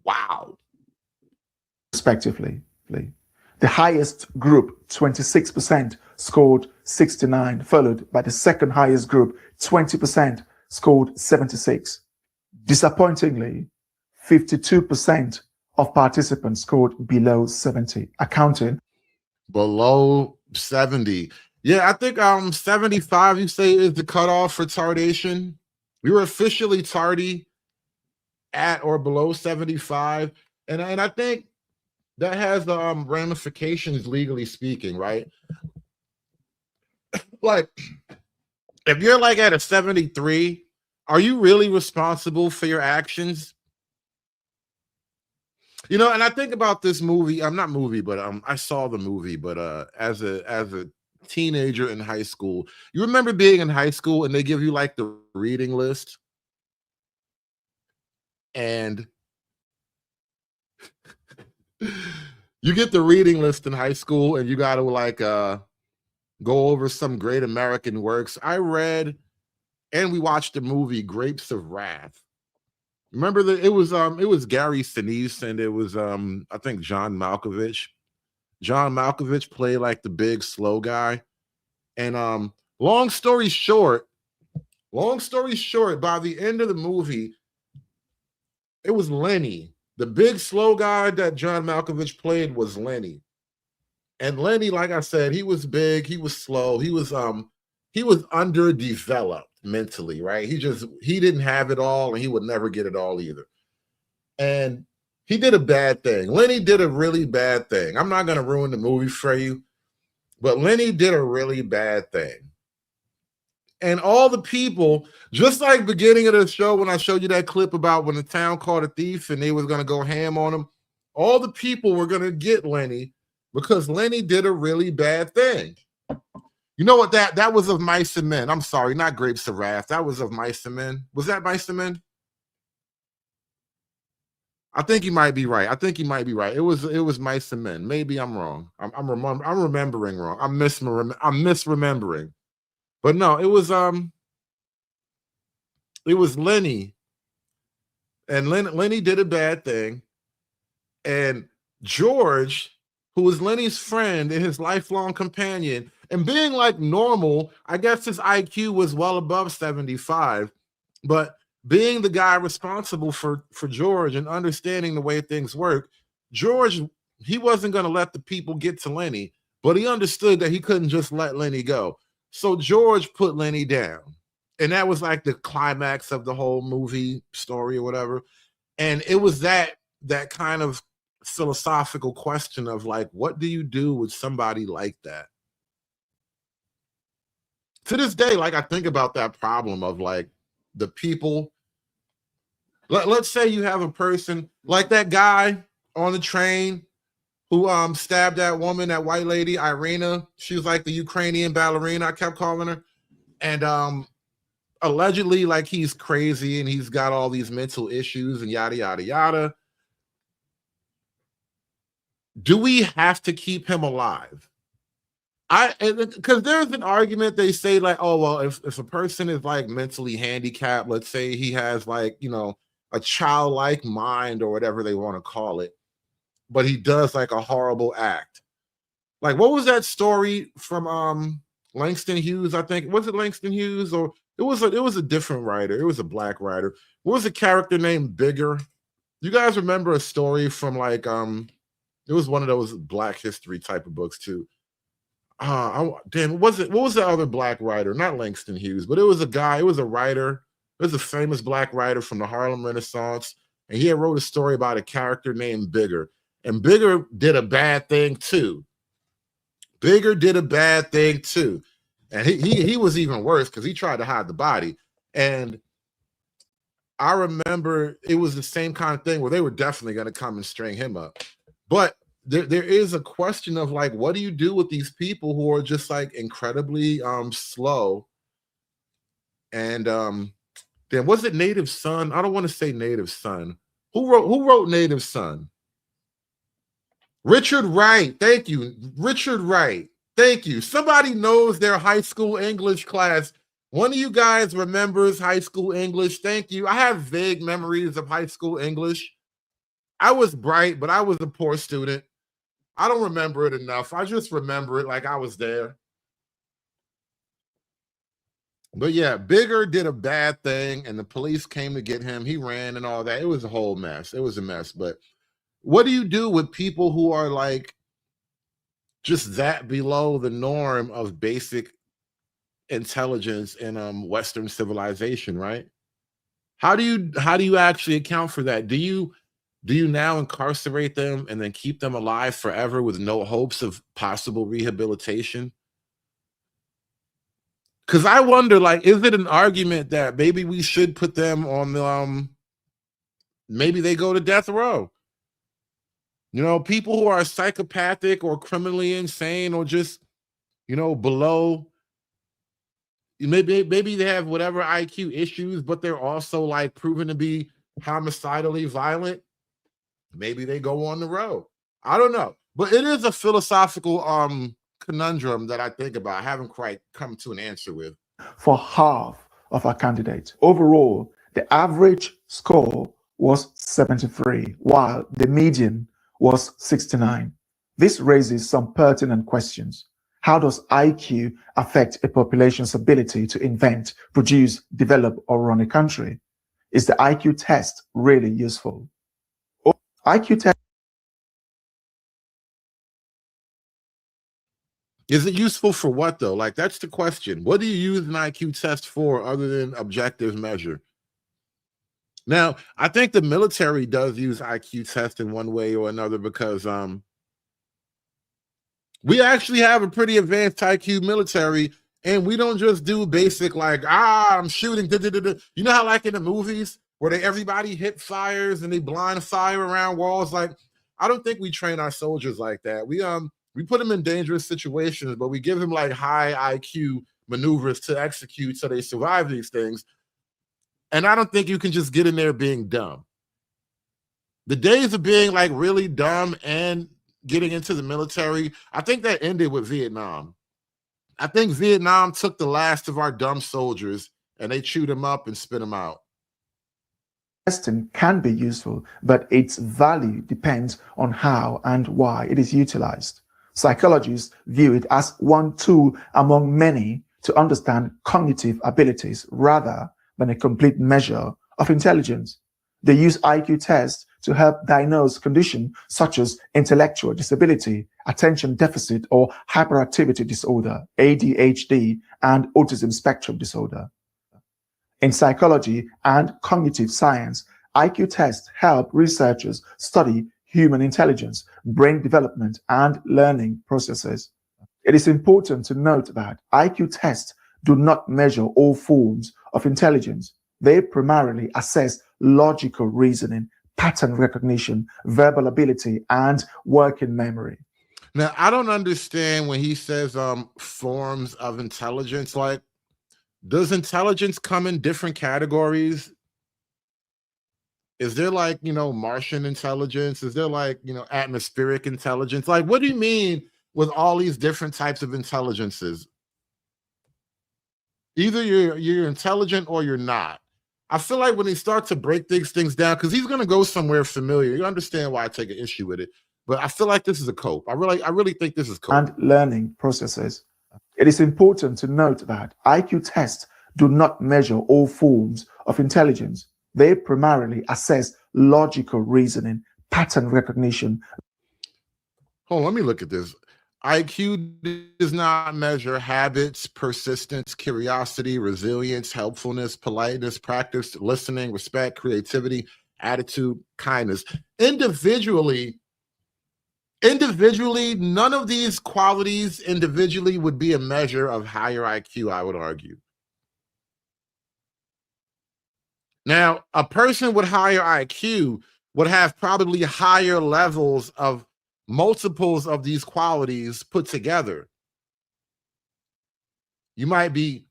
Wow.
Respectively. The highest group, 26%, scored 69, followed by the second highest group, 20%, scored 76. Disappointingly, 52% of participants scored below 70, accounting
below 70. Yeah, I think 75 you say is the cutoff for tardation. We were officially tardy at or below 75. And I think that has ramifications legally speaking, right? Like, if you're like at a 73, are you really responsible for your actions? You know, and I think about this movie. I'm not movie, but I saw the movie. But as a teenager in high school, you remember being in high school and they give you like the reading list, and you get the reading list in high school, and you got to like go over some great American works. I read, and we watched the movie Grapes of Wrath. Remember that it was Gary Sinise, and it was I think John Malkovich. John Malkovich played like the big slow guy. And long story short, by the end of the movie, it was Lenny. The big slow guy that John Malkovich played was Lenny. And Lenny, like I said, he was big, he was slow, he was underdeveloped mentally, right? He didn't have it all, and he would never get it all either. And he did a bad thing. Lenny did a really bad thing. I'm not going to ruin the movie for you, but Lenny did a really bad thing. And all the people, just like beginning of the show when I showed you that clip about when the town caught a thief and they was going to go ham on him, all the people were going to get Lenny because Lenny did a really bad thing. You know what? That was of Mice and Men. I'm sorry, not Grapes of Wrath. That was of Mice and Men. Was that Mice and Men? I think you might be right. It was Mice and Men. Maybe I'm wrong. I'm remembering wrong. I'm misremembering. But no, it was Lenny. And Lenny did a bad thing. And George, who was Lenny's friend and his lifelong companion, and being like normal, I guess his IQ was well above 75, but being the guy responsible for George and understanding the way things work, George, he wasn't going to let the people get to Lenny, but he understood that he couldn't just let Lenny go. So George put Lenny down. And that was like the climax of the whole movie story or whatever. And it was that kind of philosophical question of like, what do you do with somebody like that? To this day, like I think about that problem of like the people. Let's say you have a person like that guy on the train who stabbed that woman, that white lady, Irina. She was like the Ukrainian ballerina, I kept calling her. And allegedly, like, he's crazy and he's got all these mental issues and yada, yada, yada. Do we have to keep him alive? Because there's an argument, they say like, oh, well, if a person is like mentally handicapped, let's say he has like, you know, a childlike mind or whatever they want to call it, but he does like a horrible act. Like, what was that story from Langston Hughes? I think, was it Langston Hughes, or it was a different writer? It was a black writer. What was a character named Bigger? You guys remember a story from like it was one of those Black history type of books too. Damn, what was the other black writer? Not Langston Hughes, but it was a guy. It was a writer. It was a famous black writer from the Harlem Renaissance, and he had wrote a story about a character named Bigger. And Bigger did a bad thing too. And he was even worse because he tried to hide the body. And I remember it was the same kind of thing where they were definitely going to come and string him up. But there is a question of like, what do you do with these people who are just like incredibly slow? And then was it Native Son? I don't want to say Native Son. Who wrote Native Son? Richard Wright. Thank you. Richard Wright. Thank you. Somebody knows their high school English class. One of you guys remembers high school English? Thank you. I have vague memories of high school English. I was bright, but I was a poor student. I don't remember it enough. I just remember it like I was there. But yeah, Bigger did a bad thing and the police came to get him. He ran and all that. It was a whole mess. It was a mess. But what do you do with people who are like just that below the norm of basic intelligence in Western civilization, right? How do you actually account for that? Do you now incarcerate them and then keep them alive forever with no hopes of possible rehabilitation? Because I wonder, like, is it an argument that maybe we should put them on the maybe they go to death row? You know, people who are psychopathic or criminally insane or just, you know, below, maybe they have whatever IQ issues, but they're also like proven to be homicidally violent. Maybe they go on the road. I don't know. But it is a philosophical conundrum that I think about. I haven't quite come to an answer with.
For half of our candidates. Overall, the average score was 73, while the median was 69. This raises some pertinent questions. How does IQ affect a population's ability to invent, produce, develop, or run a country? Is the IQ test really useful? IQ test.
Is it useful for what, though? Like, that's the question. What do you use an IQ test for other than objective measure? Now, I think the military does use IQ tests in one way or another because we actually have a pretty advanced IQ military, and we don't just do basic like, I'm shooting. You know how like in the movies where everybody hip fires and they blind fire around walls? Like, I don't think we train our soldiers like that. We put them in dangerous situations, but we give them like high IQ maneuvers to execute so they survive these things. And I don't think you can just get in there being dumb. The days of being like really dumb and getting into the military, I think that ended with Vietnam. I think Vietnam took the last of our dumb soldiers and they chewed them up and spit them out.
Testing can be useful, but its value depends on how and why it is utilized. Psychologists view it as one tool among many to understand cognitive abilities rather than a complete measure of intelligence. They use IQ tests to help diagnose conditions such as intellectual disability, attention deficit or hyperactivity disorder, ADHD, and autism spectrum disorder. In psychology and cognitive science, IQ tests help researchers study human intelligence, brain development, and learning processes. It is important to note that IQ tests do not measure all forms of intelligence. They primarily assess logical reasoning, pattern recognition, verbal ability, and working memory.
Now, I don't understand when he says forms of intelligence. Like, does intelligence come in different categories? Is there like, you know, Martian intelligence? Is there like, you know, atmospheric intelligence? Like, what do you mean with all these different types of intelligences? Either you're intelligent or you're not. I feel like when he starts to break these things down, because he's going to go somewhere familiar. You understand why I take an issue with it. But I feel like this is a cope. I really think this is cope.
And learning processes. It is important to note that IQ tests do not measure all forms of intelligence. They primarily assess logical reasoning, pattern recognition.
Hold on, let me look at this. IQ does not measure habits, persistence, curiosity, resilience, helpfulness, politeness, practice, listening, respect, creativity, attitude, kindness. Individually, none of these qualities individually would be a measure of higher IQ, I would argue. Now, a person with higher IQ would have probably higher levels of multiples of these qualities put together. You might be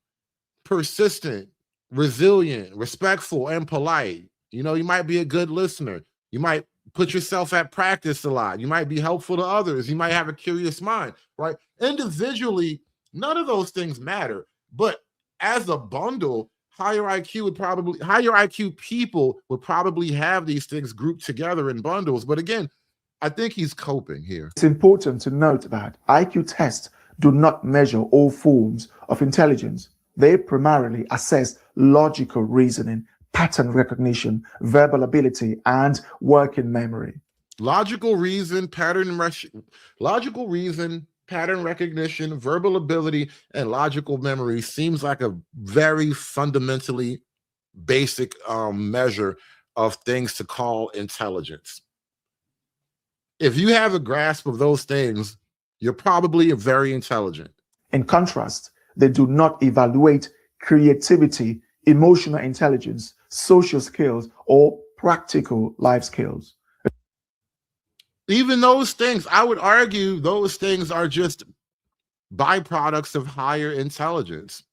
persistent, resilient, respectful, and polite. You know, you might be a good listener. You might put yourself at practice a lot. You might be helpful to others. You might have a curious mind, right? Individually, none of those things matter. But as a bundle, higher IQ people would probably have these things grouped together in bundles. But again, I think he's coping here.
It's important to note that IQ tests do not measure all forms of intelligence. They primarily assess logical reasoning, pattern recognition, verbal ability, and working memory.
Logical reason, pattern recognition, verbal ability, and logical memory seems like a very fundamentally basic measure of things to call intelligence. If you have a grasp of those things, you're probably very intelligent.
In contrast, they do not evaluate creativity, emotional intelligence, social skills, or practical life skills.
Even those things, I would argue those things are just byproducts of higher intelligence.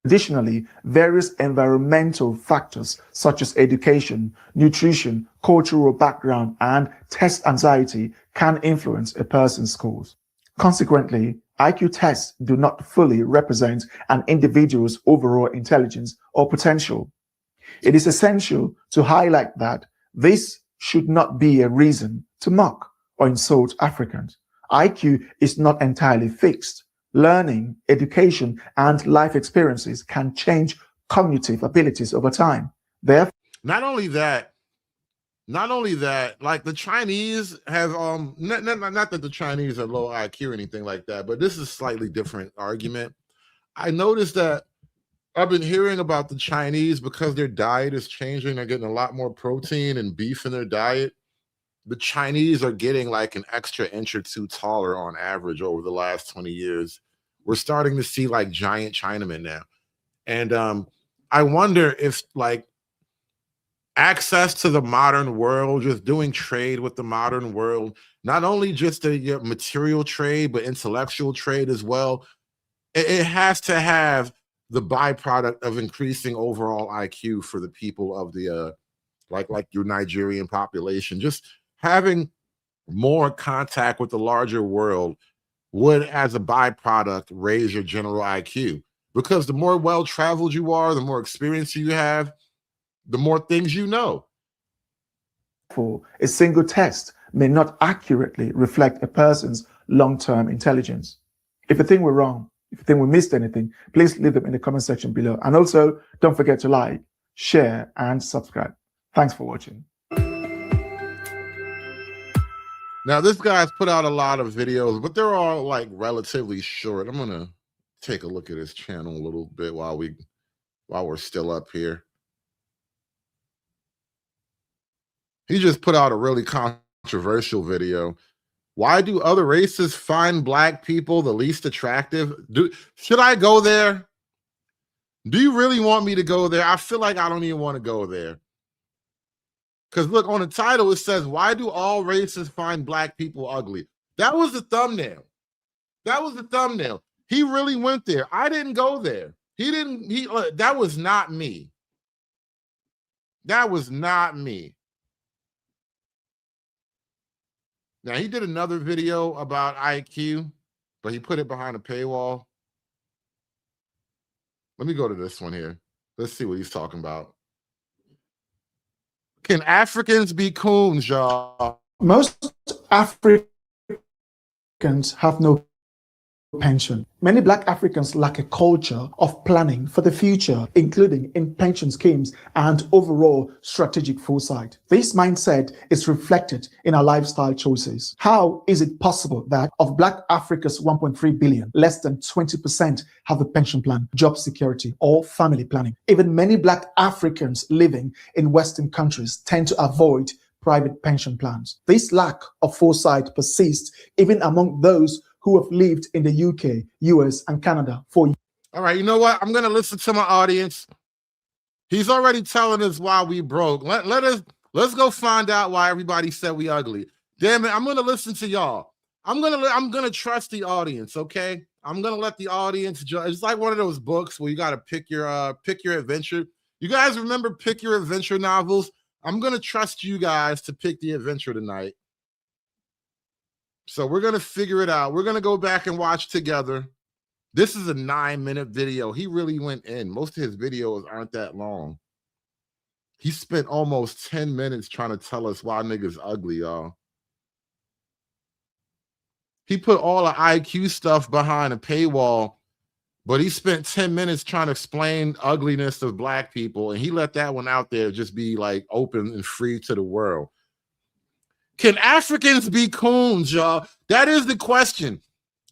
Additionally, various environmental factors such as education, nutrition, cultural background, and test anxiety can influence a person's scores. Consequently, IQ tests do not fully represent an individual's overall intelligence or potential. It is essential to highlight that this should not be a reason to mock or insult Africans. IQ is not entirely fixed. Learning, education, and life experiences can change cognitive abilities over time. Therefore,
not only that, like the Chinese have not that the Chinese are low IQ or anything like that, but this is a slightly different argument. I noticed that I've been hearing about the Chinese because their diet is changing. They're getting a lot more protein and beef in their diet. The Chinese are getting like an extra inch or two taller on average over the last 20 years. We're starting to see like giant Chinamen now. And I wonder if like access to the modern world, just doing trade with the modern world, not only just a material trade, but intellectual trade as well, it has to have the byproduct of increasing overall IQ for the people of the like your Nigerian population. Just having more contact with the larger world would, as a byproduct, raise your general IQ. Because the more well-traveled you are, the more experience you have, the more things you know.
a single test may not accurately reflect a person's long-term intelligence. If you think we're wrong, if you think we missed anything, please leave them in the comment section below. And also, don't forget to like, share, and subscribe. Thanks for watching.
Now, this guy's put out a lot of videos, but they're all like relatively short. I'm gonna take a look at his channel a little bit while we're still up here. He just put out a really controversial video. Why do other races find black people the least attractive? Should I go there? Do you really want me to go there? I feel like I don't even want to go there. Because look, on the title, it says, why do all races find black people ugly? That was the thumbnail. That was the thumbnail. He really went there. I didn't go there. That was not me. That was not me. Now, he did another video about IQ, but he put it behind a paywall. Let me go to this one here. Let's see what he's talking about. Can Africans be coons, y'all?
Most Africans have no pension. Many Black Africans lack a culture of planning for the future, including in pension schemes and overall strategic foresight. This mindset is reflected in our lifestyle choices. How is it possible that of Black Africa's 1.3 billion, less than 20% have a pension plan, job security, or family planning? Even many Black Africans living in Western countries tend to avoid private pension plans. This lack of foresight persists even among those who have lived in the UK, US, and Canada for years.
All right, you know what? I'm going to listen to my audience. He's already telling us why we broke. Let's go find out why everybody said we ugly. Damn it, I'm going to listen to y'all. I'm going to trust the audience, okay? I'm going to let the audience judge. It's like one of those books where you got to pick your adventure. You guys remember Pick Your Adventure novels? I'm going to trust you guys to pick the adventure tonight. So we're going to figure it out. We're going to go back and watch together. This is a 9-minute video. He really went in. Most of his videos aren't that long. He spent almost 10 minutes trying to tell us why niggas ugly, y'all. He put all the IQ stuff behind a paywall, but he spent 10 minutes trying to explain ugliness of black people, and he let that one out there just be like open and free to the world. Can Africans be coons, y'all? That is the question.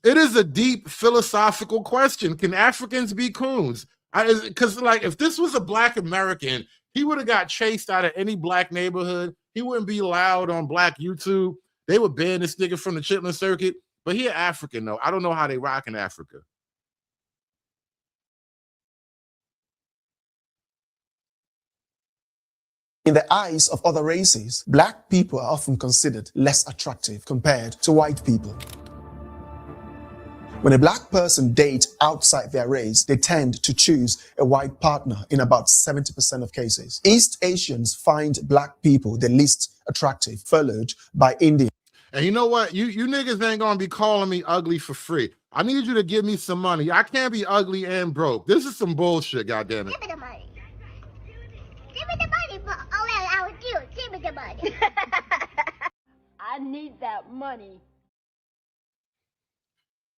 It is a deep philosophical question. Can Africans be coons? Because like if this was a black American, he would have got chased out of any black neighborhood. He wouldn't be allowed on black YouTube. They would ban this nigga from the Chitlin circuit. But he an African though. I don't know how they rock in Africa.
In the eyes of other races, black people are often considered less attractive compared to white people. When a black person dates outside their race, they tend to choose a white partner in about 70% of cases. East Asians find black people the least attractive, followed by Indians.
And you know what? You niggas ain't gonna be calling me ugly for free. I need you to give me some money. I can't be ugly and broke. This is some bullshit, goddammit.
Give me the money. Give me the money for I was cute. Give me the money. I need that money.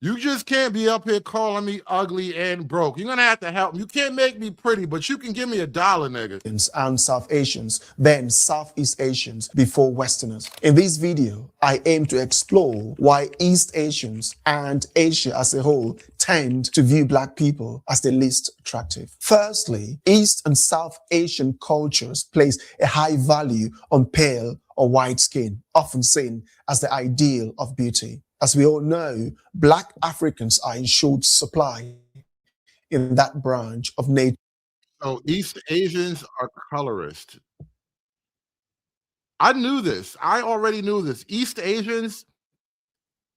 You just can't be up here calling me ugly and broke. You're gonna have to help me. You can't make me pretty, but you can give me $1, nigga.
And South Asians, then Southeast Asians before Westerners. In this video, I aim to explore why East Asians and Asia as a whole tend to view black people as the least attractive. Firstly, East and South Asian cultures place a high value on pale or white skin, often seen as the ideal of beauty. As we all know, black Africans are in short supply in that branch of nature.
So East Asians are colorist. I knew this. I already knew this. East Asians,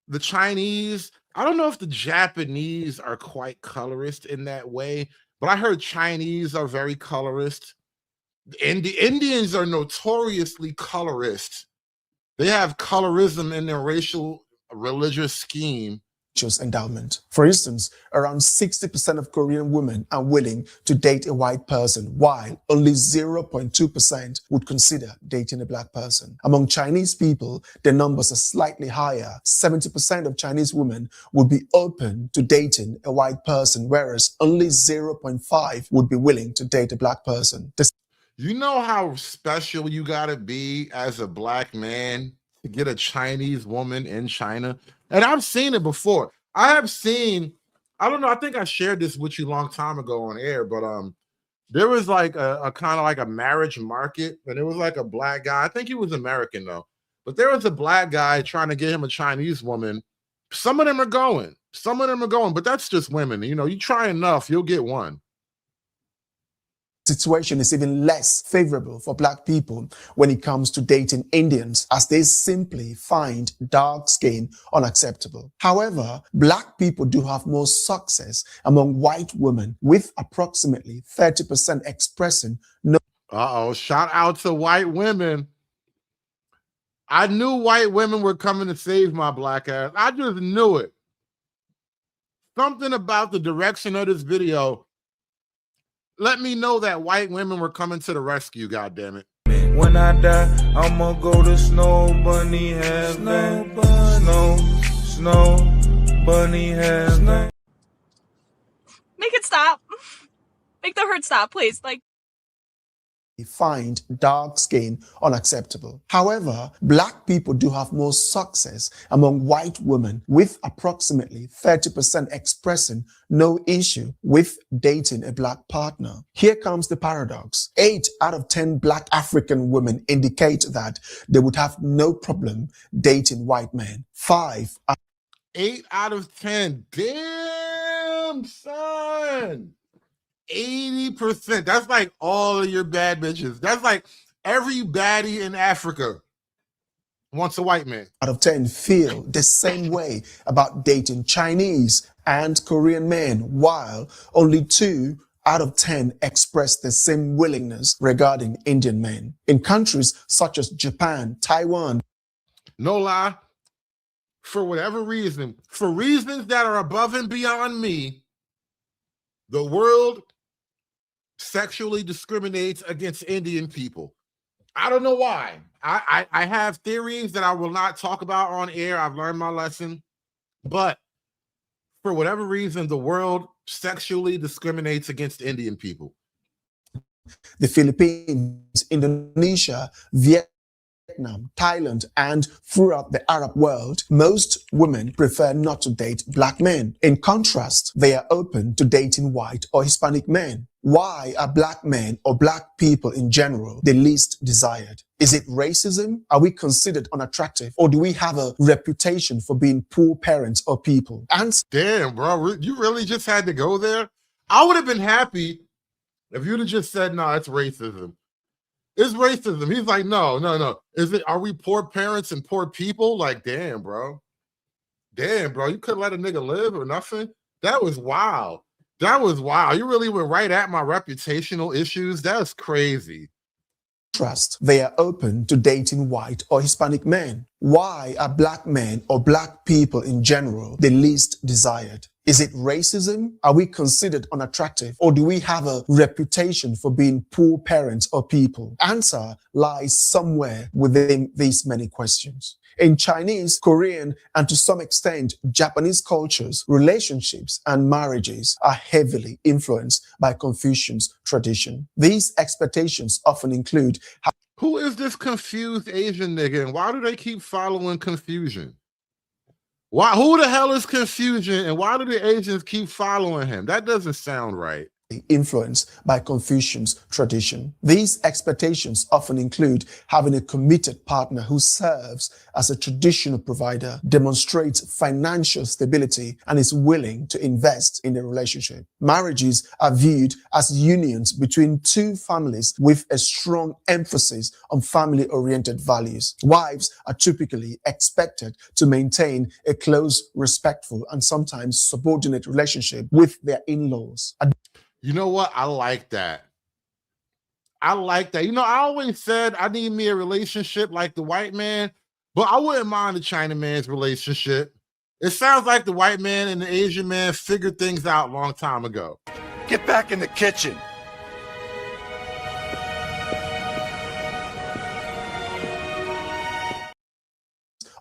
the Chinese, I don't know if the Japanese are quite colorist in that way, but I heard Chinese are very colorist. And the Indians are notoriously colorist. They have colorism in their racial religious scheme.
Endowment. For instance, around 60% of Korean women are willing to date a white person, while only 0.2% would consider dating a black person. Among Chinese people, the numbers are slightly higher. 70% of Chinese women would be open to dating a white person, whereas only 0.5% would be willing to date a black person.
You know how special you gotta be as a black man to get a Chinese woman in China? And I've seen it before. I don't know, I think I shared this with you a long time ago on air, but there was like a kind of like a marriage market, and it was like a black guy. I think he was American though, but there was a black guy trying to get him a Chinese woman. Some of them are going, but that's just women. You know, you try enough, you'll get one.
Situation is even less favorable for black people when it comes to dating Indians, as they simply find dark skin unacceptable. However, black people do have more success among white women, with approximately 30% expressing no.
Shout out to white women. I knew white women were coming to save my black ass. I just knew it. Something about the direction of this video let me know that white women were coming to the rescue, goddammit.
When I die, I'ma go to Snow Bunny heaven. Snow Bunny heaven.
Make it stop. Make the hurt stop, please. Like,
find dark skin unacceptable. However, black people do have more success among white women, with approximately 30% expressing no issue with dating a black partner. Here comes the paradox. 8 out of 10 black African women indicate that they would have no problem dating white men.
8 out of 10. Damn, son. 80%. That's like all of your bad bitches. That's like every baddie in Africa wants a white man.
Out of 10 feel the same way about dating Chinese and Korean men, while only 2 out of 10 express the same willingness regarding Indian men. In countries such as Japan, Taiwan.
No lie, for whatever reason, for reasons that are above and beyond me, the world sexually discriminates against Indian people. I don't know why. I have theories that I will not talk about on air. I've learned my lesson. But for whatever reason, the world sexually discriminates against Indian people.
The Philippines, Indonesia, Vietnam, Thailand, and throughout the Arab world, most women prefer not to date black men. In contrast, they are open to dating white or Hispanic men. Why are black men or black people in general the least desired? Is it racism? Are we considered unattractive? Or do we have a reputation for being poor parents or people? And
damn, bro, you really just had to go there? I would have been happy if you'd have just said, no, it's racism. It's racism. He's like, no. Is it, are we poor parents and poor people? Like, damn, bro. Damn, bro. You couldn't let a nigga live or nothing? That was wild. That was wild. You really went right at my reputational issues. That's crazy.
Trust, they are open to dating white or Hispanic men. Why are black men or black people in general the least desired? Is it racism? Are we considered unattractive? Or do we have a reputation for being poor parents or people? Answer lies somewhere within these many questions. In Chinese, Korean, and to some extent Japanese cultures, relationships and marriages are heavily influenced by Confucian's tradition. These expectations often include...
Who is this confused Asian nigga, and why do they keep following Confucian? Why? Who the hell is Confucian, and why do the Asians keep following him? That doesn't sound right.
Influenced by Confucian's tradition. These expectations often include having a committed partner who serves as a traditional provider, demonstrates financial stability, and is willing to invest in the relationship. Marriages are viewed as unions between two families with a strong emphasis on family-oriented values. Wives are typically expected to maintain a close, respectful, and sometimes subordinate relationship with their in-laws.
You know what? I like that. I like that. You know, I always said I need me a relationship like the white man, but I wouldn't mind the China man's relationship. It sounds like the white man and the Asian man figured things out a long time ago.
Get back in the kitchen.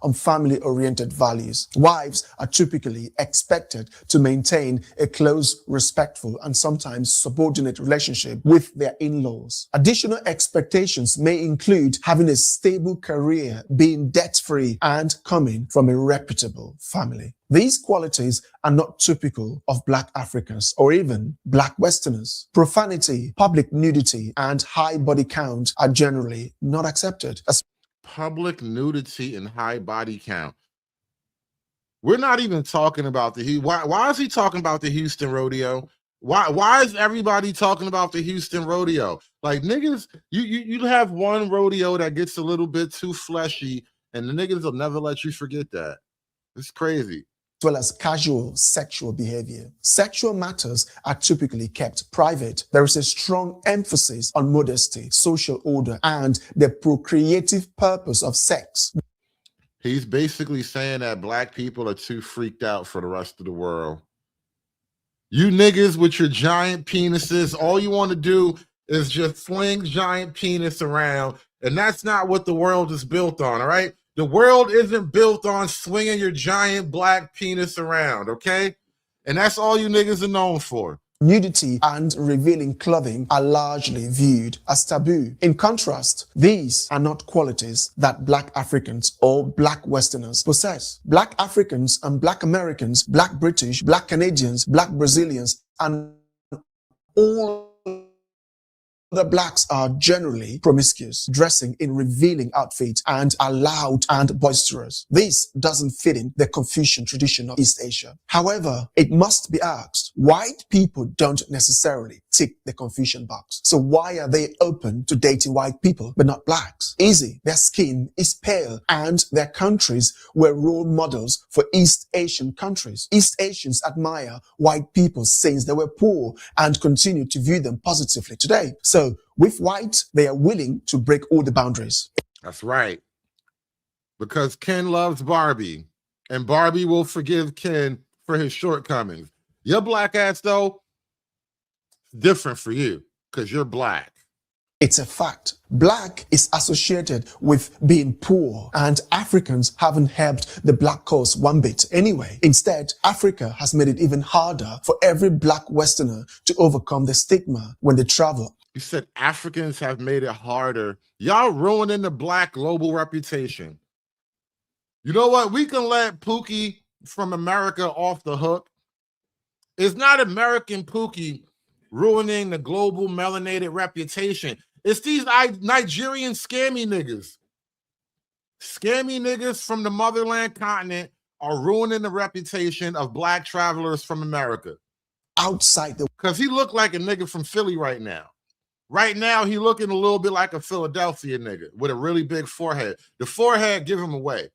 On family-oriented values. Wives are typically expected to maintain a close, respectful, and sometimes subordinate relationship with their in-laws. Additional expectations may include having a stable career, being debt-free, and coming from a reputable family. These qualities are not typical of Black Africans or even Black Westerners. Profanity, public nudity, and high body count are generally not accepted.
Public nudity and high body count. We're not even talking about the why is he talking about the Houston rodeo? Why is everybody talking about the Houston rodeo? Like, niggas, you have one rodeo that gets a little bit too fleshy, and the niggas will never let you forget that. It's crazy.
As well as casual sexual behavior. Sexual matters are typically kept private. There is a strong emphasis on modesty, social order, and the procreative purpose of sex.
He's basically saying that Black people are too freaked out for the rest of the world. You niggas with your giant penises, all you want to do is just fling giant penis around, and that's not what the world is built on, all right? The world isn't built on swinging your giant black penis around, okay? And that's all you niggas are known for.
Nudity and revealing clothing are largely viewed as taboo. In contrast, these are not qualities that Black Africans or Black Westerners possess. Black Africans and Black Americans, Black British, Black Canadians, Black Brazilians, and all the Blacks are generally promiscuous, dressing in revealing outfits, and are loud and boisterous. This doesn't fit in the Confucian tradition of East Asia. However, it must be asked, white people don't necessarily tick the Confucian box. So why are they open to dating white people, but not Blacks? Easy, their skin is pale, and their countries were role models for East Asian countries. East Asians admire white people since they were poor and continue to view them positively today. So with white, they are willing to break all the boundaries.
That's right. Because Ken loves Barbie. And Barbie will forgive Ken for his shortcomings. Your black ass, though, different for you because you're black.
It's a fact. Black is associated with being poor, and Africans haven't helped the black cause one bit anyway. Instead, Africa has made it even harder for every black Westerner to overcome the stigma when they travel.
You said Africans have made it harder. Y'all ruining the black global reputation. You know what? We can let Pookie from America off the hook. It's not American Pookie ruining the global melanated reputation. It's these Nigerian scammy niggas. Scammy niggas from the motherland continent are ruining the reputation of black travelers from America.
Outside the...
Because he looked like a nigga from Philly right now. Right now, he looking a little bit like a Philadelphia nigga with a really big forehead. The forehead give him away.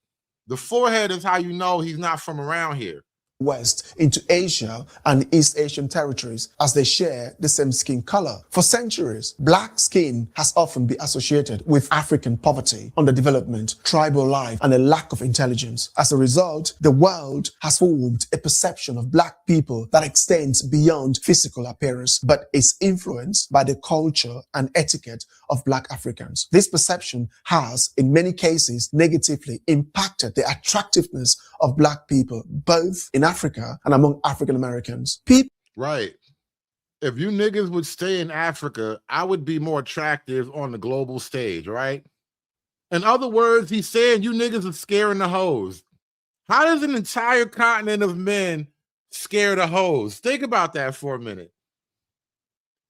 The forehead is how you know he's not from around here.
West into Asia and East Asian territories as they share the same skin color. For centuries, black skin has often been associated with African poverty, underdevelopment, tribal life, and a lack of intelligence. As a result, the world has formed a perception of black people that extends beyond physical appearance, but is influenced by the culture and etiquette of black Africans. This perception has, in many cases, negatively impacted the attractiveness of black people, both in Africa and among African Americans.
Right. If you niggas would stay in Africa, I would be more attractive on the global stage, right? In other words, he's saying you niggas are scaring the hoes. How does an entire continent of men scare the hoes? Think about that for a minute.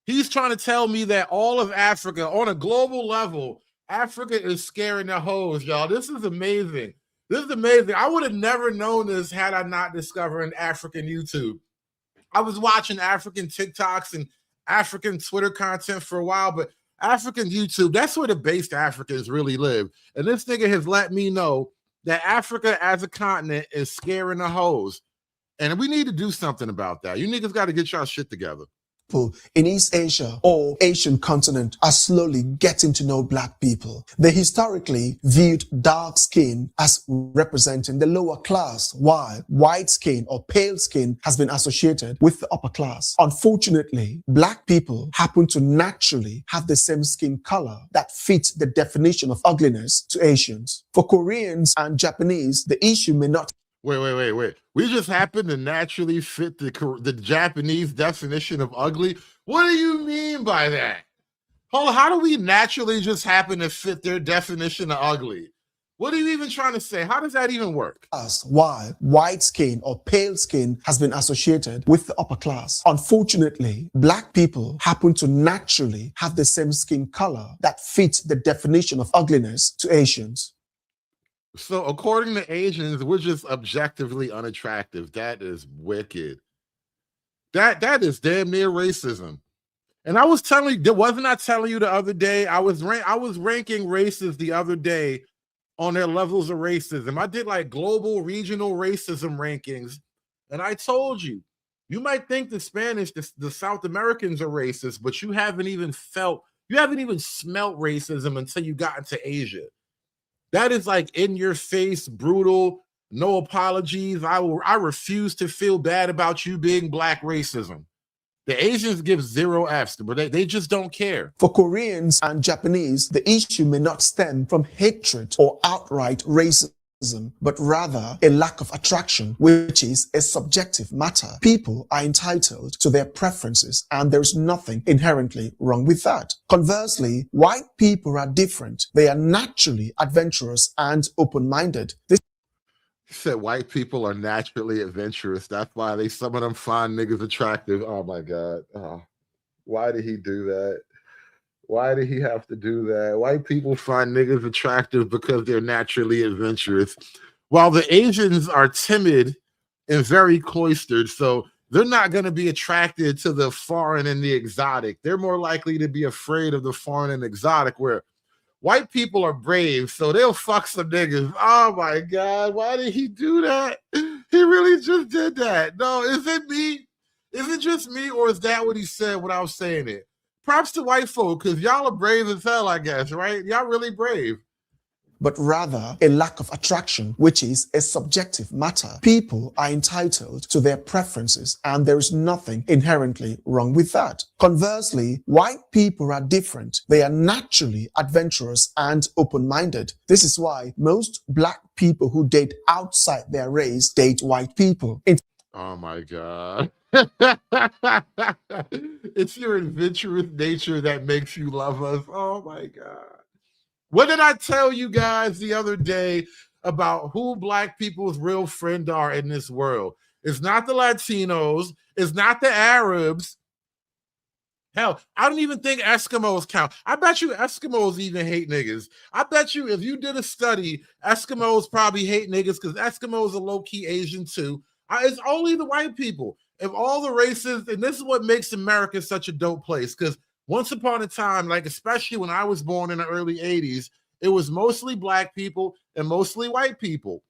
He's trying to tell me that all of Africa, on a global level, Africa is scaring the hoes, y'all. This is amazing. This is amazing. I would have never known this had I not discovered African YouTube. I was watching African TikToks and African Twitter content for a while, but African YouTube, that's where the based Africans really live. And this nigga has let me know that Africa as a continent is scaring the hoes. And we need to do something about that. You niggas got to get y'all shit together.
In East Asia or Asian continent are slowly getting to know black people. They historically viewed dark skin as representing the lower class, while white skin or pale skin has been associated with the upper class. Unfortunately, black people happen to naturally have the same skin color that fits the definition of ugliness to Asians. For Koreans and Japanese, the issue may not...
Wait. We just happen to naturally fit the Japanese definition of ugly? What do you mean by that? Hold on, how do we naturally just happen to fit their definition of ugly? What are you even trying to say? How does that even work?
While white skin or pale skin has been associated with the upper class. Unfortunately, black people happen to naturally have the same skin color that fits the definition of ugliness to Asians.
So according to Asians, we're just objectively unattractive. That is wicked. That is damn near racism. And I was telling you, wasn't I telling you the other day? I was ranking races the other day on their levels of racism. I did like global regional racism rankings. And I told you, you might think the Spanish, the South Americans are racist, but you haven't even smelt racism until you got into Asia. That is like in your face, brutal, no apologies. I refuse to feel bad about you being black racism. The Asians give 0 Fs, but they just don't care.
For Koreans and Japanese, the issue may not stem from hatred or outright racism, but rather a lack of attraction, which is a subjective matter. People are entitled to their preferences, and there's nothing inherently wrong with that. Conversely, white people are different. They are naturally adventurous and open-minded.
He said white people are naturally adventurous. That's why some of them find niggas attractive. Oh my God. Oh, why did he do that? Why did he have to do that? White people find niggas attractive because they're naturally adventurous, while the Asians are timid and very cloistered. So they're not going to be attracted to the foreign and the exotic. They're more likely to be afraid of the foreign and exotic, where white people are brave, so they'll fuck some niggas. Oh my God, why did he do that? He really just did that. No, is it me? Is it just me, or is that what he said when I was saying it? Props to white folk, because y'all are brave as hell, I guess, right? Y'all really brave.
but rather a lack of attraction, which is a subjective matter. People are entitled to their preferences, and there is nothing inherently wrong with that. Conversely, white people are different. They are naturally adventurous and open-minded. This is why most black people who date outside their race date white people.
Oh my God. It's your adventurous nature that makes you love us. Oh my God. What did I tell you guys the other day about who black people's real friend are in this world? It's not the Latinos. It's not the Arabs. Hell, I don't even think Eskimos count. I bet you Eskimos even hate niggas. I bet you if you did a study, Eskimos probably hate niggas because Eskimos are low-key Asian too. It's only the white people. If all the races, and this is what makes America such a dope place, because once upon a time, like especially when I was born in the early 80s, it was mostly black people and mostly white people.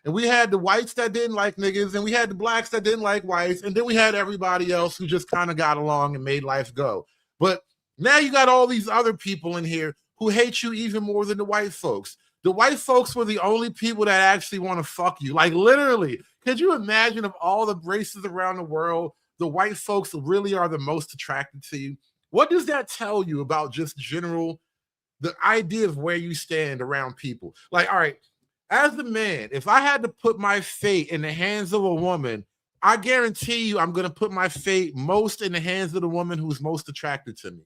And we had the whites that didn't like niggas, and we had the blacks that didn't like whites, and then we had everybody else who just kind of got along and made life go. But now you got all these other people in here who hate you even more than the white folks. The white folks were the only people that actually want to fuck you. Like literally, could you imagine of all the races around the world, the white folks really are the most attracted to you? What does that tell you about just general, the idea of where you stand around people? Like, all right, as a man, if I had to put my fate in the hands of a woman, I guarantee you I'm going to put my fate most in the hands of the woman who's most attracted to me.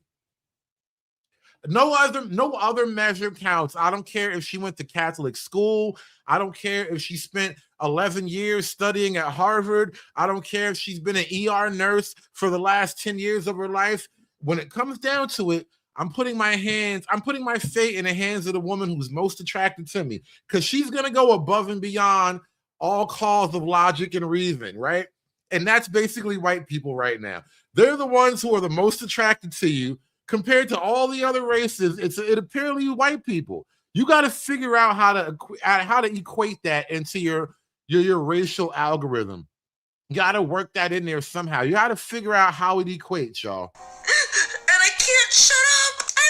No other measure counts. I don't care if she went to Catholic school. I don't care if she spent 11 years studying at Harvard. I don't care if she's been an ER nurse for the last 10 years of her life. When it comes down to it, I'm putting my fate in the hands of the woman who's most attracted to me, because she's going to go above and beyond all calls of logic and reason, right? And that's basically white people right now. They're the ones who are the most attracted to you compared to all the other races. It apparently white people. You got to figure out how to equate that into your racial algorithm. You got to work that in there somehow. You got to figure out how it equates, y'all.
And I can't shut up. I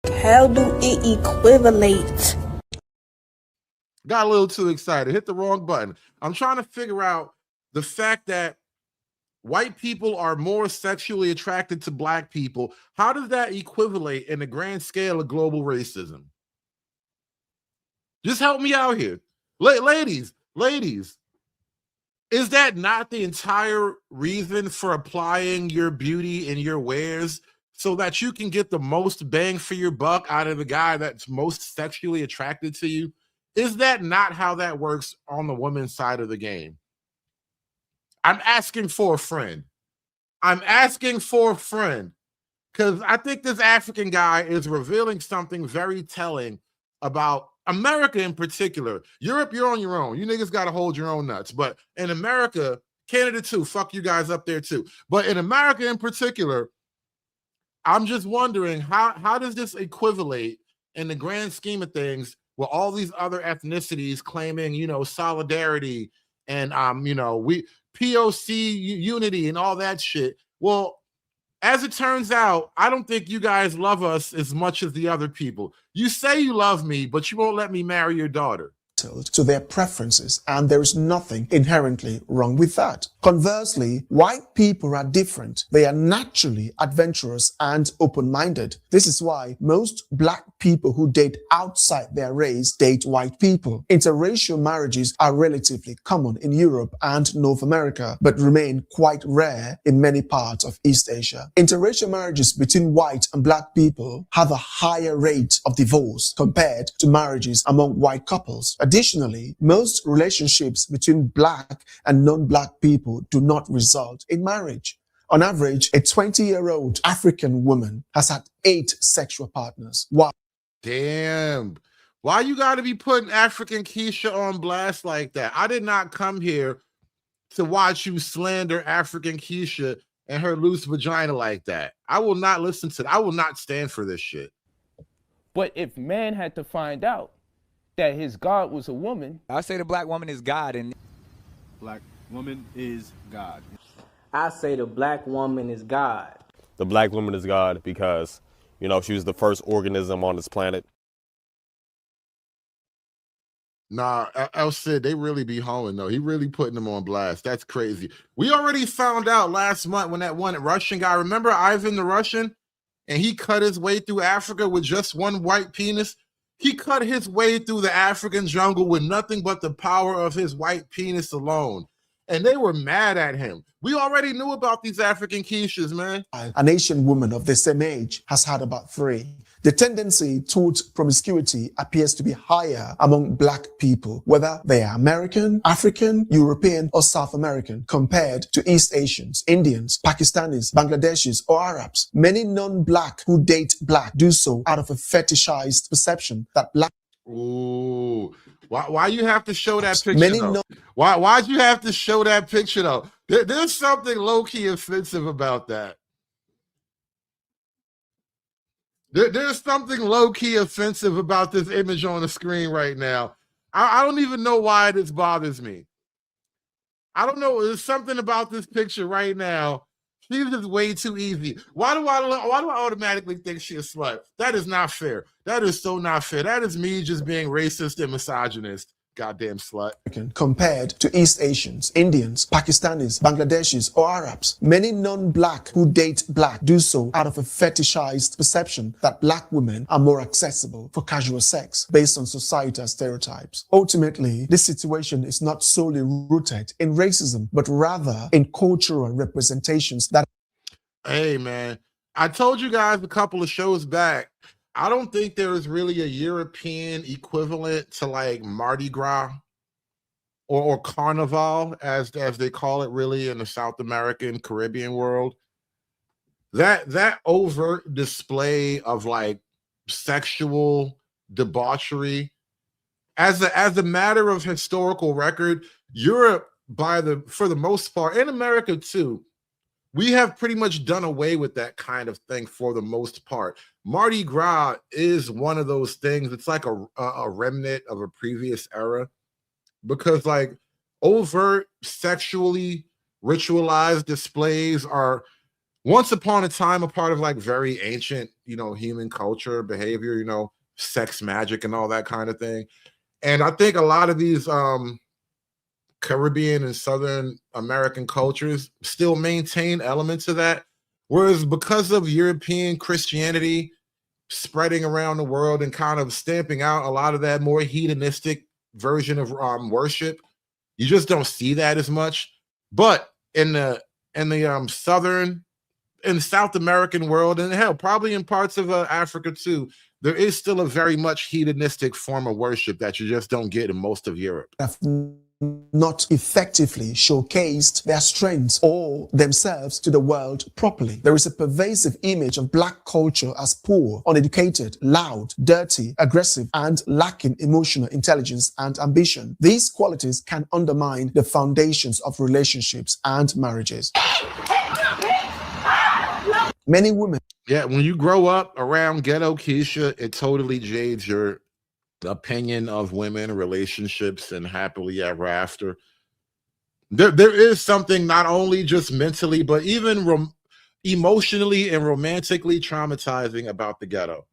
wish. How do it equivalate?
Got a little too excited. Hit the wrong button. I'm trying to figure out the fact that white people are more sexually attracted to black people. How does that equivalate in the grand scale of global racism? Just help me out here. Ladies, is that not the entire reason for applying your beauty and your wares so that you can get the most bang for your buck out of the guy that's most sexually attracted to you? Is that not how that works on the woman's side of the game? I'm asking for a friend. Because I think this African guy is revealing something very telling about America in particular. Europe, you're on your own. You niggas got to hold your own nuts. But in America, Canada too, fuck you guys up there too. But in America in particular, I'm just wondering, how does this equivalate in the grand scheme of things with all these other ethnicities claiming, solidarity and, we POC unity and all that shit? Well, as it turns out, I don't think you guys love us as much as the other people. You say you love me, but you won't let me marry your daughter.
To their preferences, and there is nothing inherently wrong with that. Conversely, white people are different. They are naturally adventurous and open-minded. This is why most black people who date outside their race date white people. Interracial marriages are relatively common in Europe and North America, but remain quite rare in many parts of East Asia. Interracial marriages between white and black people have a higher rate of divorce compared to marriages among white couples. Additionally, most relationships between black and non-black people do not result in marriage. On average, a 20-year-old African woman has had 8 sexual partners. Wow.
Damn. Why you got to be putting African Keisha on blast like that? I did not come here to watch you slander African Keisha and her loose vagina like that. I will not listen to that. I will not stand for this shit.
But if man had to find out that his God was a woman,
I say the black woman is God, and
black woman is God.
I say the black woman is God.
the black woman is God because, you know, she was the first organism on this planet.
Nah, El Cid, they really be hoeing though. He really putting them on blast. That's crazy. We already found out last month when that one Russian guy, remember Ivan the Russian? And he cut his way through Africa with just one white penis. He cut his way through the African jungle with nothing but the power of his white penis alone. And they were mad at him. We already knew about these African quiches, man.
An Asian woman of the same age has had about 3. The tendency towards promiscuity appears to be higher among black people, whether they are American, African, European, or South American, compared to East Asians, Indians, Pakistanis, Bangladeshis, or Arabs. Many non-black who date black do so out of a fetishized perception that black...
Ooh, why you have to show that picture though? Why'd you have to show that picture though? There's something low-key offensive about that. There's something low-key offensive about this image on the screen right now. I don't even know why this bothers me. I don't know. There's something about this picture right now. She's just way too easy. Why do I automatically think she's a slut? That is not fair. That is so not fair. That is me just being racist and misogynist. Goddamn slut.
Compared to East Asians, Indians, Pakistanis, Bangladeshis, or Arabs. Many non-black who date black do so out of a fetishized perception that black women are more accessible for casual sex based on societal stereotypes. Ultimately, this situation is not solely rooted in racism, but rather in cultural representations that...
Hey, man, I told you guys a couple of shows back, I don't think there is really a European equivalent to like Mardi Gras or Carnival, as they call it really in the South American, Caribbean world. That overt display of like sexual debauchery, as a matter of historical record, Europe, for the most part, and America too, we have pretty much done away with that kind of thing for the most part. Mardi Gras is one of those things. It's like a remnant of a previous era, because like overt sexually ritualized displays are once upon a time a part of like very ancient, human culture, behavior, sex magic and all that kind of thing. And I think a lot of these Caribbean and Southern American cultures still maintain elements of that. Whereas because of European Christianity spreading around the world and kind of stamping out a lot of that more hedonistic version of worship, you just don't see that as much. But in the Southern and South American world, and hell, probably in parts of Africa too, there is still a very much hedonistic form of worship that you just don't get in most of Europe.
Not effectively showcased their strengths or themselves to the world properly. There is a pervasive image of black culture as poor, uneducated, loud, dirty, aggressive, and lacking emotional intelligence and ambition. These qualities can undermine the foundations of relationships and marriages. Many women...
Yeah, when you grow up around ghetto Keisha, it totally jades your opinion of women, relationships, and happily ever after. There is something not only just mentally, but even emotionally and romantically traumatizing about the ghetto.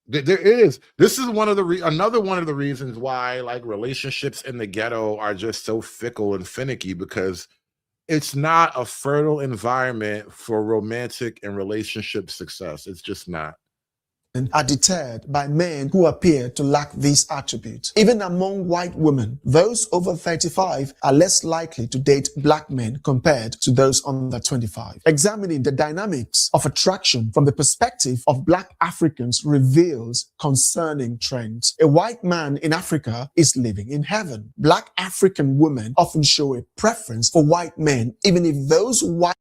There is. This is another one of the reasons why like relationships in the ghetto are just so fickle and finicky, because it's not a fertile environment for romantic and relationship success. It's just not.
Are deterred by men who appear to lack these attributes. Even among white women, those over 35 are less likely to date black men compared to those under 25. Examining the dynamics of attraction from the perspective of black Africans reveals concerning trends. A white man in Africa is living in heaven. Black African women often show a preference for white men, even if those white...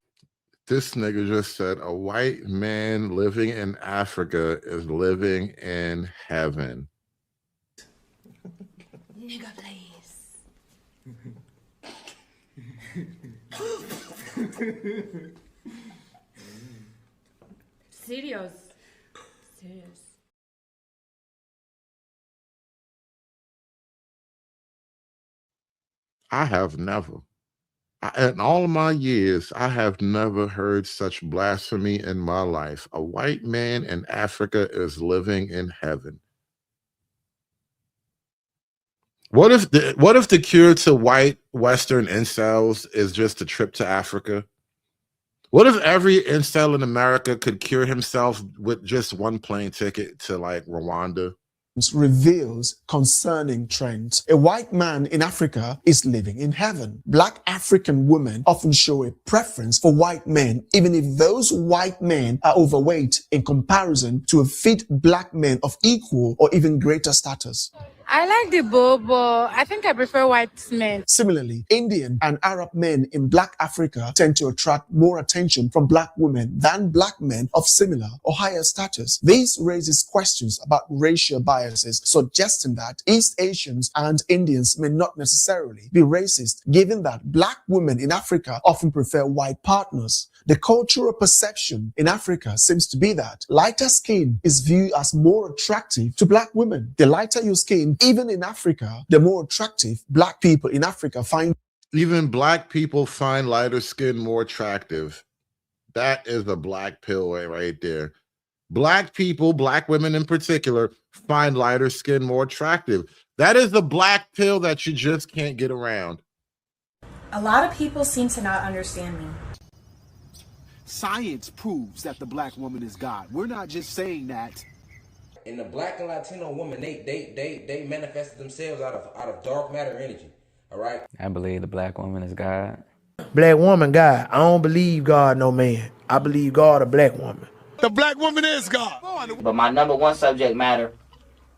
This nigga just said a white man living in Africa is living in heaven.
Nigga, please.
Serious.
I have never. In all of my years, I have never heard such blasphemy in my life. A white man in Africa is living in heaven. What if the cure to white Western incels is just a trip to Africa? What if every incel in America could cure himself with just one plane ticket to like Rwanda?
Reveals concerning trends. A white man in Africa is living in heaven. Black African women often show a preference for white men, even if those white men are overweight in comparison to a fit black man of equal or even greater status.
I like the both, but I think I prefer white men.
Similarly, Indian and Arab men in Black Africa tend to attract more attention from Black women than Black men of similar or higher status. This raises questions about racial biases, suggesting that East Asians and Indians may not necessarily be racist, given that Black women in Africa often prefer white partners. The cultural perception in Africa seems to be that lighter skin is viewed as more attractive to Black women. The lighter your skin, even in Africa, the more attractive Black people in Africa find.
Even Black people find lighter skin more attractive. That is a black pill right there. Black people, Black women in particular, find lighter skin more attractive. That is the black pill that you just can't get around.
A lot of people seem to not understand me.
Science proves that the Black woman is God. We're not just saying that.
And the Black and Latino woman, they manifested themselves out of dark matter energy. All right.
I believe the Black woman is God.
Black woman, God. I don't believe God, no man. I believe God, a black woman.
The Black woman is God.
But my number one subject matter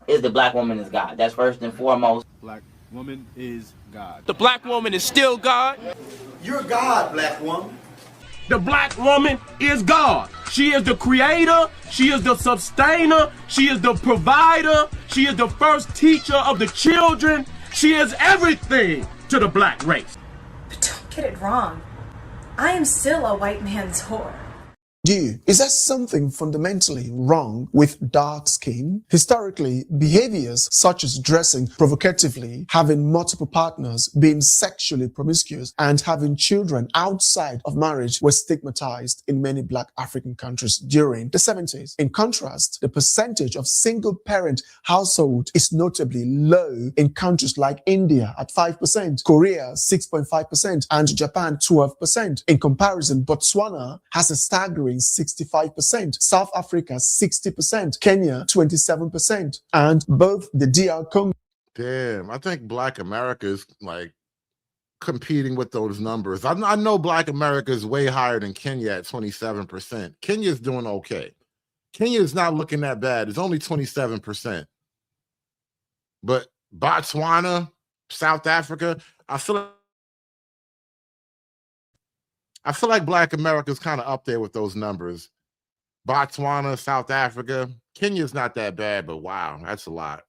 is the Black woman is God. That's first and foremost.
Black woman is God.
The Black woman is still God.
You're God, Black woman.
The Black woman is God. She is the creator. She is the sustainer. She is the provider. She is the first teacher of the children. She is everything to the Black race.
But don't get it wrong. I am still a white man's whore.
Is there something fundamentally wrong with dark skin? Historically, behaviors such as dressing provocatively, having multiple partners, being sexually promiscuous, and having children outside of marriage were stigmatized in many Black African countries during the 70s. In contrast, the percentage of single-parent household is notably low in countries like India at 5%, Korea 6.5%, and Japan 12%. In comparison, Botswana has a staggering 65%, South Africa 60%, Kenya 27%, and both the DR Congo.
Damn, I think Black America is like competing with those numbers. I know Black America is way higher than Kenya at 27%. Kenya's doing okay. Kenya is not looking that bad. It's only 27%. But Botswana, South Africa, I feel like Black America is kind of up there with those numbers. Botswana, South Africa, Kenya's not that bad, but wow, that's a lot.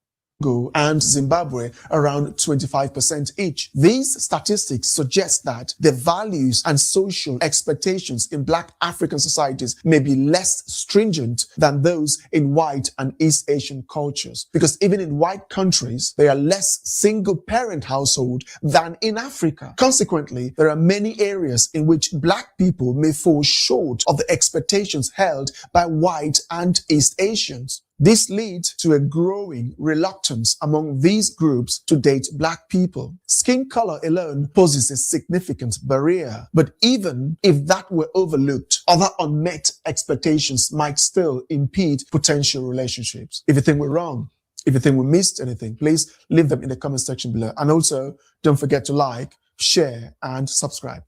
And Zimbabwe around 25% each. These statistics suggest that the values and social expectations in Black African societies may be less stringent than those in white and East Asian cultures. Because even in white countries, there are less single-parent household than in Africa. Consequently, there are many areas in which Black people may fall short of the expectations held by white and East Asians. This leads to a growing reluctance among these groups to date Black people. Skin color alone poses a significant barrier, but even if that were overlooked, other unmet expectations might still impede potential relationships. If you think we're wrong, if you think we missed anything, please leave them in the comment section below. And also, don't forget to like, share, and subscribe.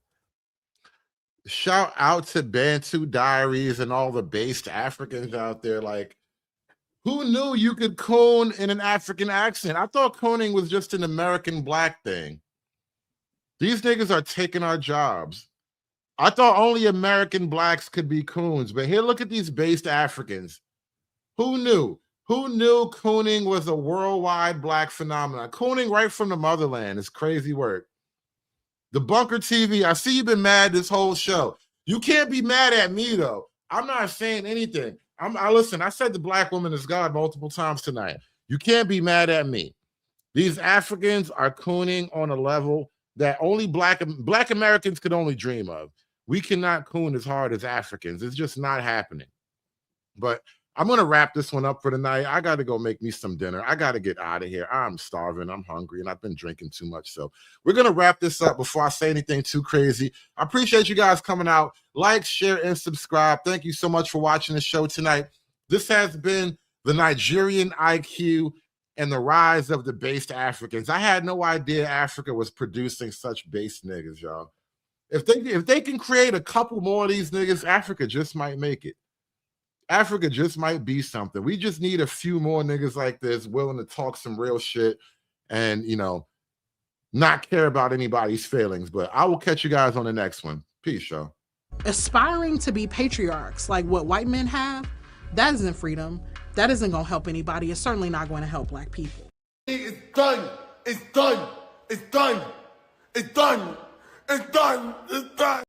Shout out to Bantu Diaries and all the based Africans out there. Like, who knew you could coon in an African accent? I thought cooning was just an American Black thing. These niggas are taking our jobs. I thought only American Blacks could be coons, but here, look at these based Africans. Who knew? Who knew cooning was a worldwide Black phenomenon? Cooning right from the motherland is crazy work. The Bunker TV, I see you've been mad this whole show. You can't be mad at me, though. I'm not saying anything. Listen, I said the Black woman is God multiple times tonight. You can't be mad at me. These Africans are cooning on a level that only black Americans could only dream of. We cannot coon as hard as Africans. It's just not happening. But I'm going to wrap this one up for tonight. I got to go make me some dinner. I got to get out of here. I'm starving. I'm hungry, and I've been drinking too much. So we're going to wrap this up before I say anything too crazy. I appreciate you guys coming out. Like, share, and subscribe. Thank you so much for watching the show tonight. This has been the Nigerian IQ and the rise of the based Africans. I had no idea Africa was producing such based niggas, y'all. If they can create a couple more of these niggas, Africa just might make it. Africa just might be something. We just need a few more niggas like this willing to talk some real shit and, you know, not care about anybody's feelings. But I will catch you guys on the next one. Peace, y'all.
Aspiring to be patriarchs like what white men have, that isn't freedom. That isn't going to help anybody. It's certainly not going to help black people.
It's done. It's done. It's done. It's done. It's done. It's done.